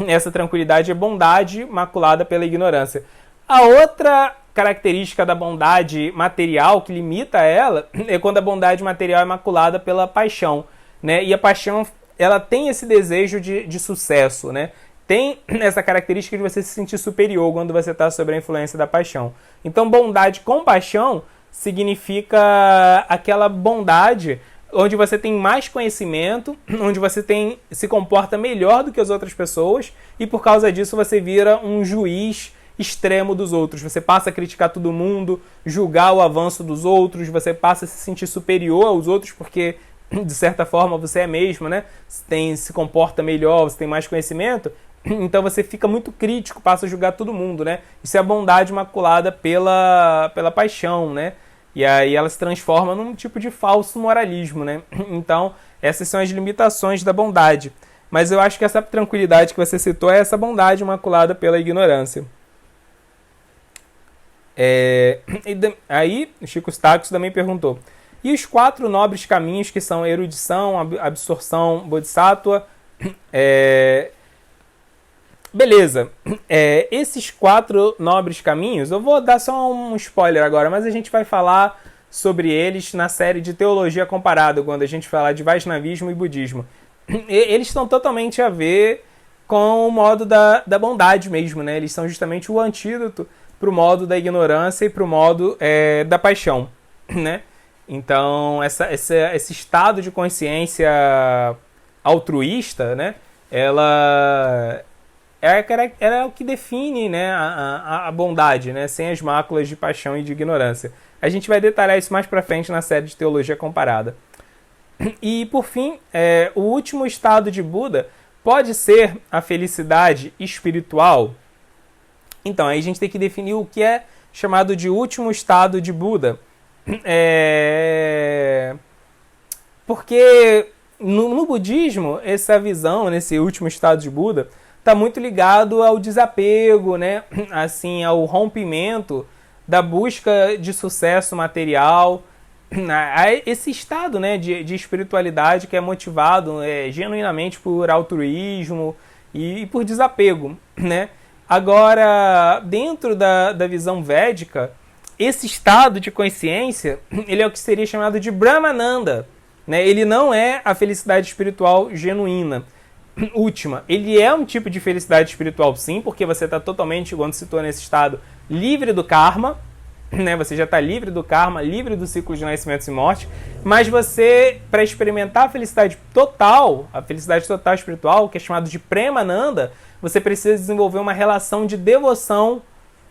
essa tranquilidade é bondade maculada pela ignorância. A outra característica da bondade material que limita ela é quando a bondade material é maculada pela paixão, né? E a paixão, ela tem esse desejo de sucesso, né? Tem essa característica de você se sentir superior quando você está sob a influência da paixão. Então, bondade com paixão significa aquela bondade onde você tem mais conhecimento, onde você se comporta melhor do que as outras pessoas e por causa disso você vira um juiz extremo dos outros. Você passa a criticar todo mundo, julgar o avanço dos outros, você passa a se sentir superior aos outros porque, de certa forma, você é mesmo, né? Se comporta melhor, você tem mais conhecimento, então você fica muito crítico, passa a julgar todo mundo, né? Isso é a bondade maculada pela paixão, né? E aí ela se transforma num tipo de falso moralismo, né? Então, essas são as limitações da bondade. Mas eu acho que essa tranquilidade que você citou é essa bondade maculada pela ignorância. Aí, o Chico Stacks também perguntou: e os 4 nobres caminhos que são erudição, absorção, bodhisattva? Beleza. Esses 4 nobres caminhos, eu vou dar só um spoiler agora, mas a gente vai falar sobre eles na série de Teologia Comparada, quando a gente falar de Vaishnavismo e Budismo. Eles estão totalmente a ver com o modo da bondade mesmo, né? Eles são justamente o antídoto para o modo da ignorância e para o modo da paixão, né? Então, esse estado de consciência altruísta, né? Ela é o que define, né, a bondade, né? Sem as máculas de paixão e de ignorância. A gente vai detalhar isso mais para frente na série de Teologia Comparada. E, por fim, o último estado de Buda pode ser a felicidade espiritual? Então, aí a gente tem que definir o que é chamado de último estado de Buda. Porque no budismo, essa visão, nesse último estado de Buda, está muito ligado ao desapego, né? Assim, ao rompimento da busca de sucesso material, a esse estado, né, de espiritualidade que é motivado genuinamente por altruísmo e por desapego, né? Agora, dentro da visão védica, esse estado de consciência, ele é o que seria chamado de Brahmananda, né? Ele não é a felicidade espiritual genuína, última. Ele é um tipo de felicidade espiritual, sim, porque você está totalmente, quando se torna nesse estado, livre do karma, né? Você já está livre do karma, livre do ciclo de nascimentos e morte, mas você, para experimentar a felicidade total espiritual, que é chamado de Premananda, você precisa desenvolver uma relação de devoção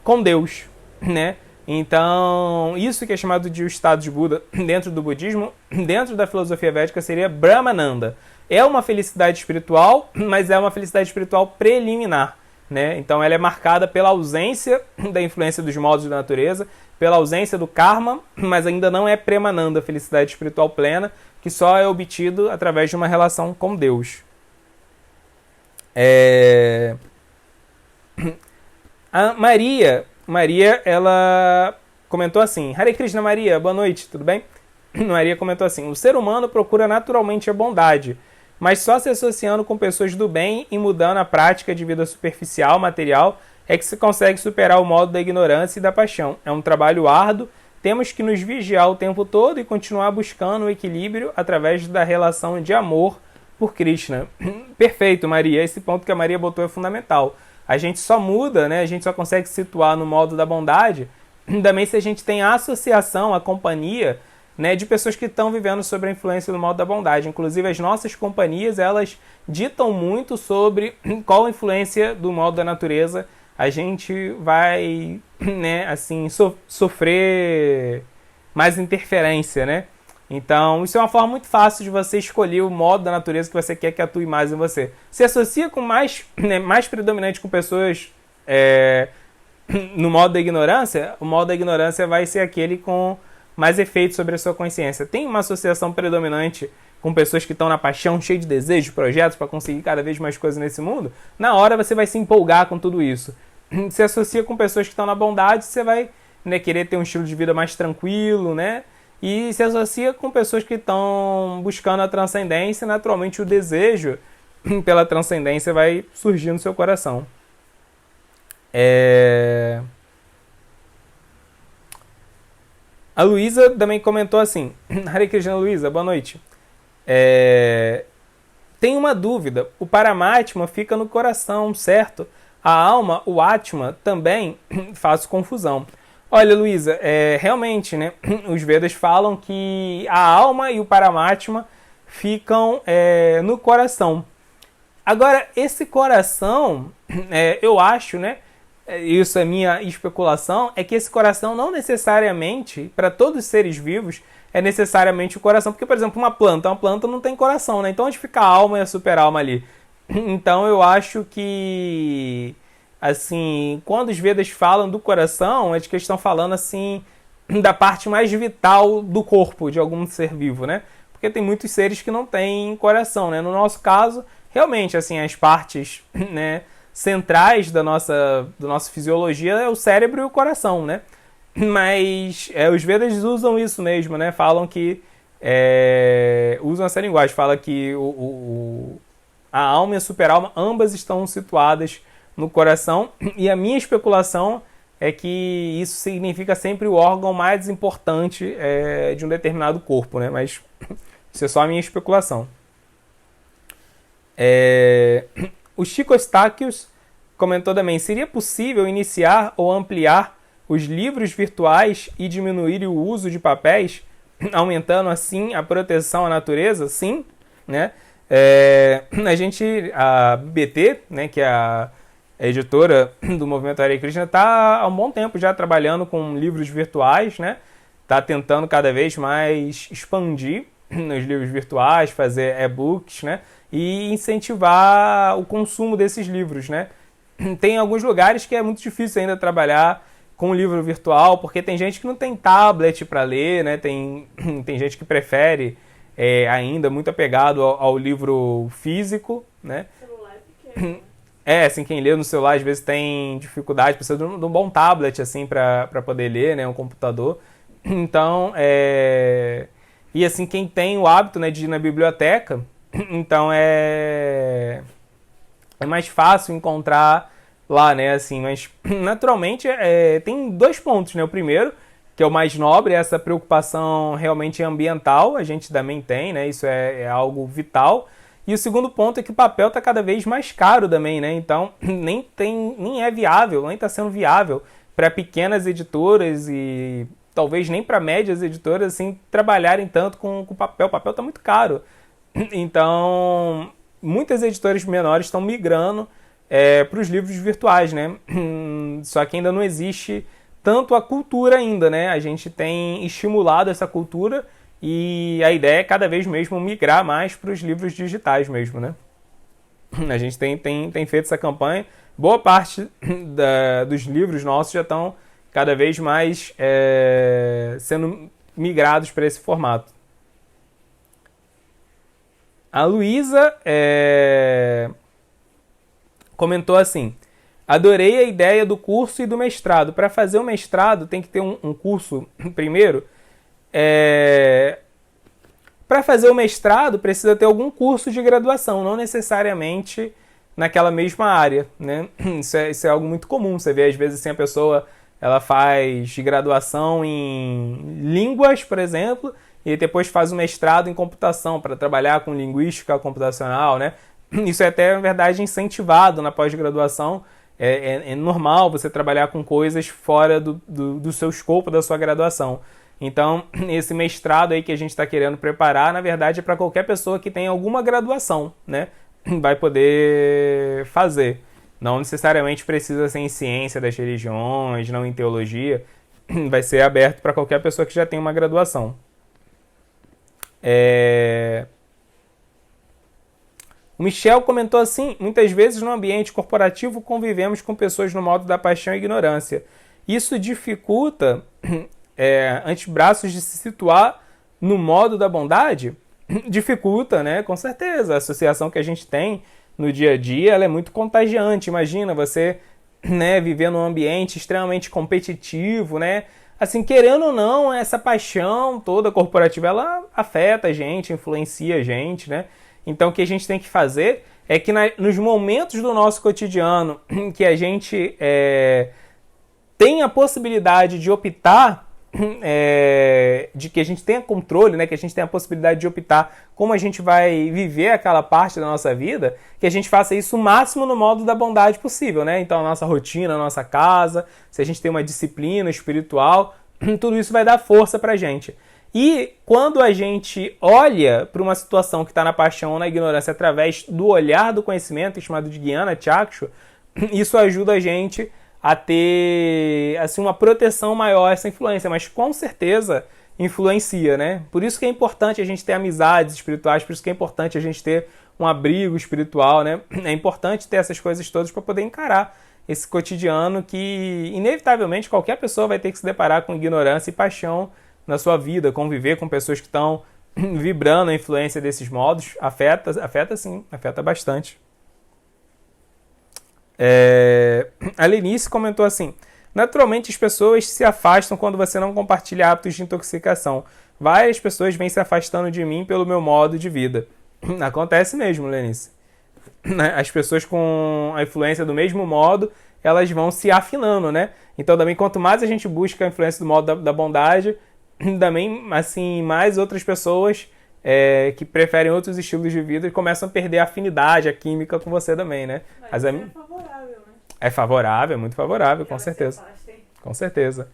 com Deus, né? Então, isso que é chamado de o estado de Buda dentro do budismo, dentro da filosofia védica, seria Brahmananda. É uma felicidade espiritual, mas é uma felicidade espiritual preliminar, né? Então, ela é marcada pela ausência da influência dos modos da natureza, pela ausência do karma, mas ainda não é Premananda, felicidade espiritual plena, que só é obtido através de uma relação com Deus. A Maria, ela comentou assim: Hare Krishna, Maria, boa noite, tudo bem? Maria comentou assim: o ser humano procura naturalmente a bondade, mas só se associando com pessoas do bem e mudando a prática de vida superficial, material, é que se consegue superar o modo da ignorância e da paixão. É um trabalho árduo, temos que nos vigiar o tempo todo e continuar buscando o equilíbrio através da relação de amor por Krishna. Perfeito, Maria, esse ponto que a Maria botou é fundamental. A gente só muda, né? A gente só consegue se situar no modo da bondade também se a gente tem a associação, a companhia, né, de pessoas que estão vivendo sob a influência do modo da bondade. Inclusive, as nossas companhias, elas ditam muito sobre qual a influência do modo da natureza a gente vai, né, assim, sofrer mais interferência, né? Então, isso é uma forma muito fácil de você escolher o modo da natureza que você quer que atue mais em você. Se associa com mais predominante com pessoas no modo da ignorância, o modo da ignorância vai ser aquele com mais efeito sobre a sua consciência. Tem uma associação predominante com pessoas que estão na paixão, cheio de desejos, projetos para conseguir cada vez mais coisas nesse mundo, na hora você vai se empolgar com tudo isso. Se associa com pessoas que estão na bondade, você vai, né, querer ter um estilo de vida mais tranquilo, né? E se associa com pessoas que estão buscando a transcendência, naturalmente o desejo pela transcendência vai surgir no seu coração. A Luísa também comentou assim: Hare Krishna, Luísa, boa noite. Tem uma dúvida, o Paramatma fica no coração, certo? A alma, o Atma, também faço confusão. Olha, Luísa, realmente, né, os Vedas falam que a alma e o Paramatma ficam no coração. Agora, esse coração, eu acho, né, isso é minha especulação, é que esse coração não necessariamente, para todos os seres vivos, é necessariamente o coração. Porque, por exemplo, uma planta não tem coração, né? Então onde fica a alma e a super-alma ali? Então eu acho que, assim, quando os Vedas falam do coração, é de que eles estão falando, assim, da parte mais vital do corpo de algum ser vivo, né? Porque tem muitos seres que não têm coração, né? No nosso caso, realmente, assim, as partes, né, centrais da nossa fisiologia é o cérebro e o coração, né? Mas os Vedas usam isso mesmo, né? Falam que usam essa linguagem, fala que a alma e a super-alma ambas estão situadas no coração, e a minha especulação é que isso significa sempre o órgão mais importante de um determinado corpo, né? Mas isso é só a minha especulação. O Chico Eustáquios comentou também: seria possível iniciar ou ampliar os livros virtuais e diminuir o uso de papéis, aumentando assim a proteção à natureza? Sim, né? A BT, né, que é a editora do Movimento Hare Krishna, está há um bom tempo já trabalhando com livros virtuais, né? Está tentando cada vez mais expandir nos livros virtuais, fazer e-books, né? E incentivar o consumo desses livros, né? Tem alguns lugares que é muito difícil ainda trabalhar com livro virtual, porque tem gente que não tem tablet para ler, né? Tem gente que prefere ainda muito apegado ao livro físico, né? O celular é pequeno. Assim, quem lê no celular às vezes tem dificuldade, precisa de um bom tablet, assim, para poder ler, né? Um computador. Então, e assim, quem tem o hábito, né, de ir na biblioteca, então é mais fácil encontrar lá, né, assim, mas naturalmente tem dois pontos, né? O primeiro, que é o mais nobre, é essa preocupação realmente ambiental, a gente também tem, né? Isso é algo vital. E o segundo ponto é que o papel está cada vez mais caro também, né? Então nem é viável, nem está sendo viável para pequenas editoras e talvez nem para médias editoras assim trabalharem tanto com papel. O papel está muito caro. Então, muitas editoras menores estão migrando para os livros virtuais, né? Só que ainda não existe tanto a cultura ainda, né? A gente tem estimulado essa cultura e a ideia é cada vez mesmo migrar mais para os livros digitais mesmo, né? A gente tem feito essa campanha. Boa parte dos livros nossos já estão cada vez mais sendo migrados para esse formato. A Luísa comentou assim: adorei a ideia do curso e do mestrado. Para fazer o mestrado tem que ter um curso primeiro. Para fazer o mestrado precisa ter algum curso de graduação, não necessariamente naquela mesma área, né? Isso é algo muito comum. Você vê às vezes assim, a pessoa ela faz graduação em línguas, por exemplo, e depois faz o mestrado em computação para trabalhar com linguística computacional, né? Isso é até, na verdade, incentivado na pós-graduação. É normal você trabalhar com coisas fora do seu escopo, da sua graduação. Então, esse mestrado aí que a gente está querendo preparar, na verdade, é para qualquer pessoa que tenha alguma graduação, né? Vai poder fazer. Não necessariamente precisa ser em ciência das religiões, não em teologia. Vai ser aberto para qualquer pessoa que já tenha uma graduação. O Michel comentou assim: muitas vezes no ambiente corporativo convivemos com pessoas no modo da paixão e ignorância. Isso dificulta antebraços de se situar no modo da bondade? Dificulta, né? Com certeza. A associação que a gente tem no dia a dia, ela é muito contagiante. Imagina você, né, viver num ambiente extremamente competitivo, né? Assim, querendo ou não, essa paixão toda corporativa, ela afeta a gente, influencia a gente, né? Então, o que a gente tem que fazer é que nos momentos do nosso cotidiano que a gente tem a possibilidade de optar, de que a gente tenha controle, né, que a gente tenha a possibilidade de optar como a gente vai viver aquela parte da nossa vida, que a gente faça isso o máximo no modo da bondade possível, né? Então a nossa rotina, a nossa casa, se a gente tem uma disciplina espiritual, tudo isso vai dar força pra gente. E quando a gente olha para uma situação que está na paixão ou na ignorância através do olhar do conhecimento, chamado de Jnana Chakshu, isso ajuda a gente a ter assim, uma proteção maior a essa influência, mas com certeza influencia, né? Por isso que é importante a gente ter amizades espirituais, por isso que é importante a gente ter um abrigo espiritual, né? É importante ter essas coisas todas para poder encarar esse cotidiano que, inevitavelmente, qualquer pessoa vai ter que se deparar com ignorância e paixão na sua vida, conviver com pessoas que estão vibrando a influência desses modos, afeta sim, afeta bastante. A Lenice comentou assim: naturalmente as pessoas se afastam quando você não compartilha hábitos de intoxicação. Várias pessoas vêm se afastando de mim pelo meu modo de vida. Acontece mesmo, Lenice. As pessoas com a influência do mesmo modo, elas vão se afinando, né? Então também quanto mais a gente busca a influência do modo da bondade, também assim, mais outras pessoas que preferem outros estilos de vida começam a perder a afinidade, a química com você também, né? Mas é favorável, né? É favorável, é muito favorável, com certeza. Com certeza.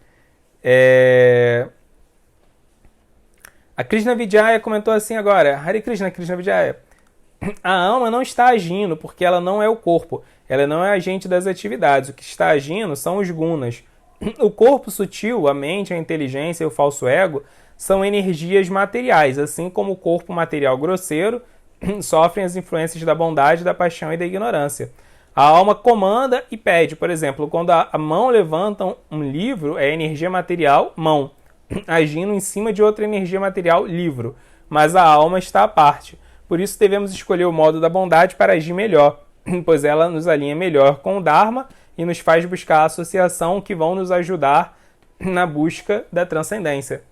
A Krishna Vijaya comentou assim agora: Hare Krishna, Krishna Vijaya. A alma não está agindo porque ela não é o corpo. Ela não é agente das atividades. O que está agindo são os gunas. O corpo sutil, a mente, a inteligência e o falso ego são energias materiais, assim como o corpo material grosseiro sofrem as influências da bondade, da paixão e da ignorância. A alma comanda e pede. Por exemplo, quando a mão levanta um livro, é energia material, mão, agindo em cima de outra energia material, livro. Mas a alma está à parte. Por isso devemos escolher o modo da bondade para agir melhor, pois ela nos alinha melhor com o Dharma e nos faz buscar a associação que vão nos ajudar na busca da transcendência.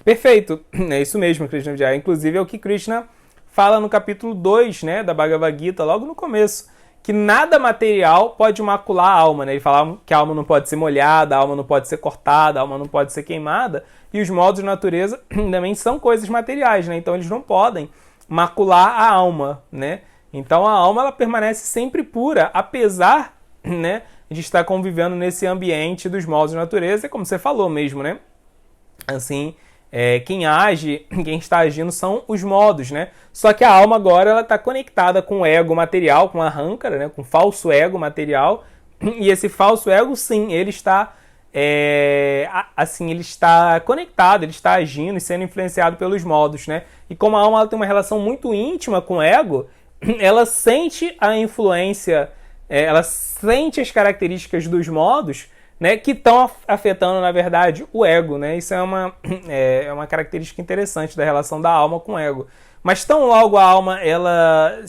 Perfeito, é isso mesmo, Krishna Vijaya. Inclusive é o que Krishna fala no capítulo 2, né, da Bhagavad Gita, logo no começo, que nada material pode macular a alma, né? Ele falava que a alma não pode ser molhada, a alma não pode ser cortada, a alma não pode ser queimada, e os modos de natureza também são coisas materiais, né? Então eles não podem macular a alma, né? Então a alma ela permanece sempre pura, apesar, né, a gente está convivendo nesse ambiente dos modos de natureza, como você falou mesmo, né? Assim, quem age, quem está agindo são os modos, né? Só que a alma agora ela está conectada com o ego material, com a Ahankara, né? Com o falso ego material. E esse falso ego, sim, ele está ele está conectado, ele está agindo e sendo influenciado pelos modos, né? E como a alma ela tem uma relação muito íntima com o ego, ela sente a influência, ela sente as características dos modos, né, que estão afetando, na verdade, o ego, né? Isso é uma característica interessante da relação da alma com o ego. Mas tão logo a alma ela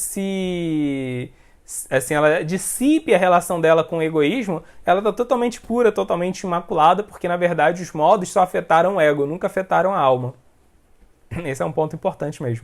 ela dissipe a relação dela com o egoísmo, ela está totalmente pura, totalmente imaculada, porque, na verdade, os modos só afetaram o ego, nunca afetaram a alma. Esse é um ponto importante mesmo.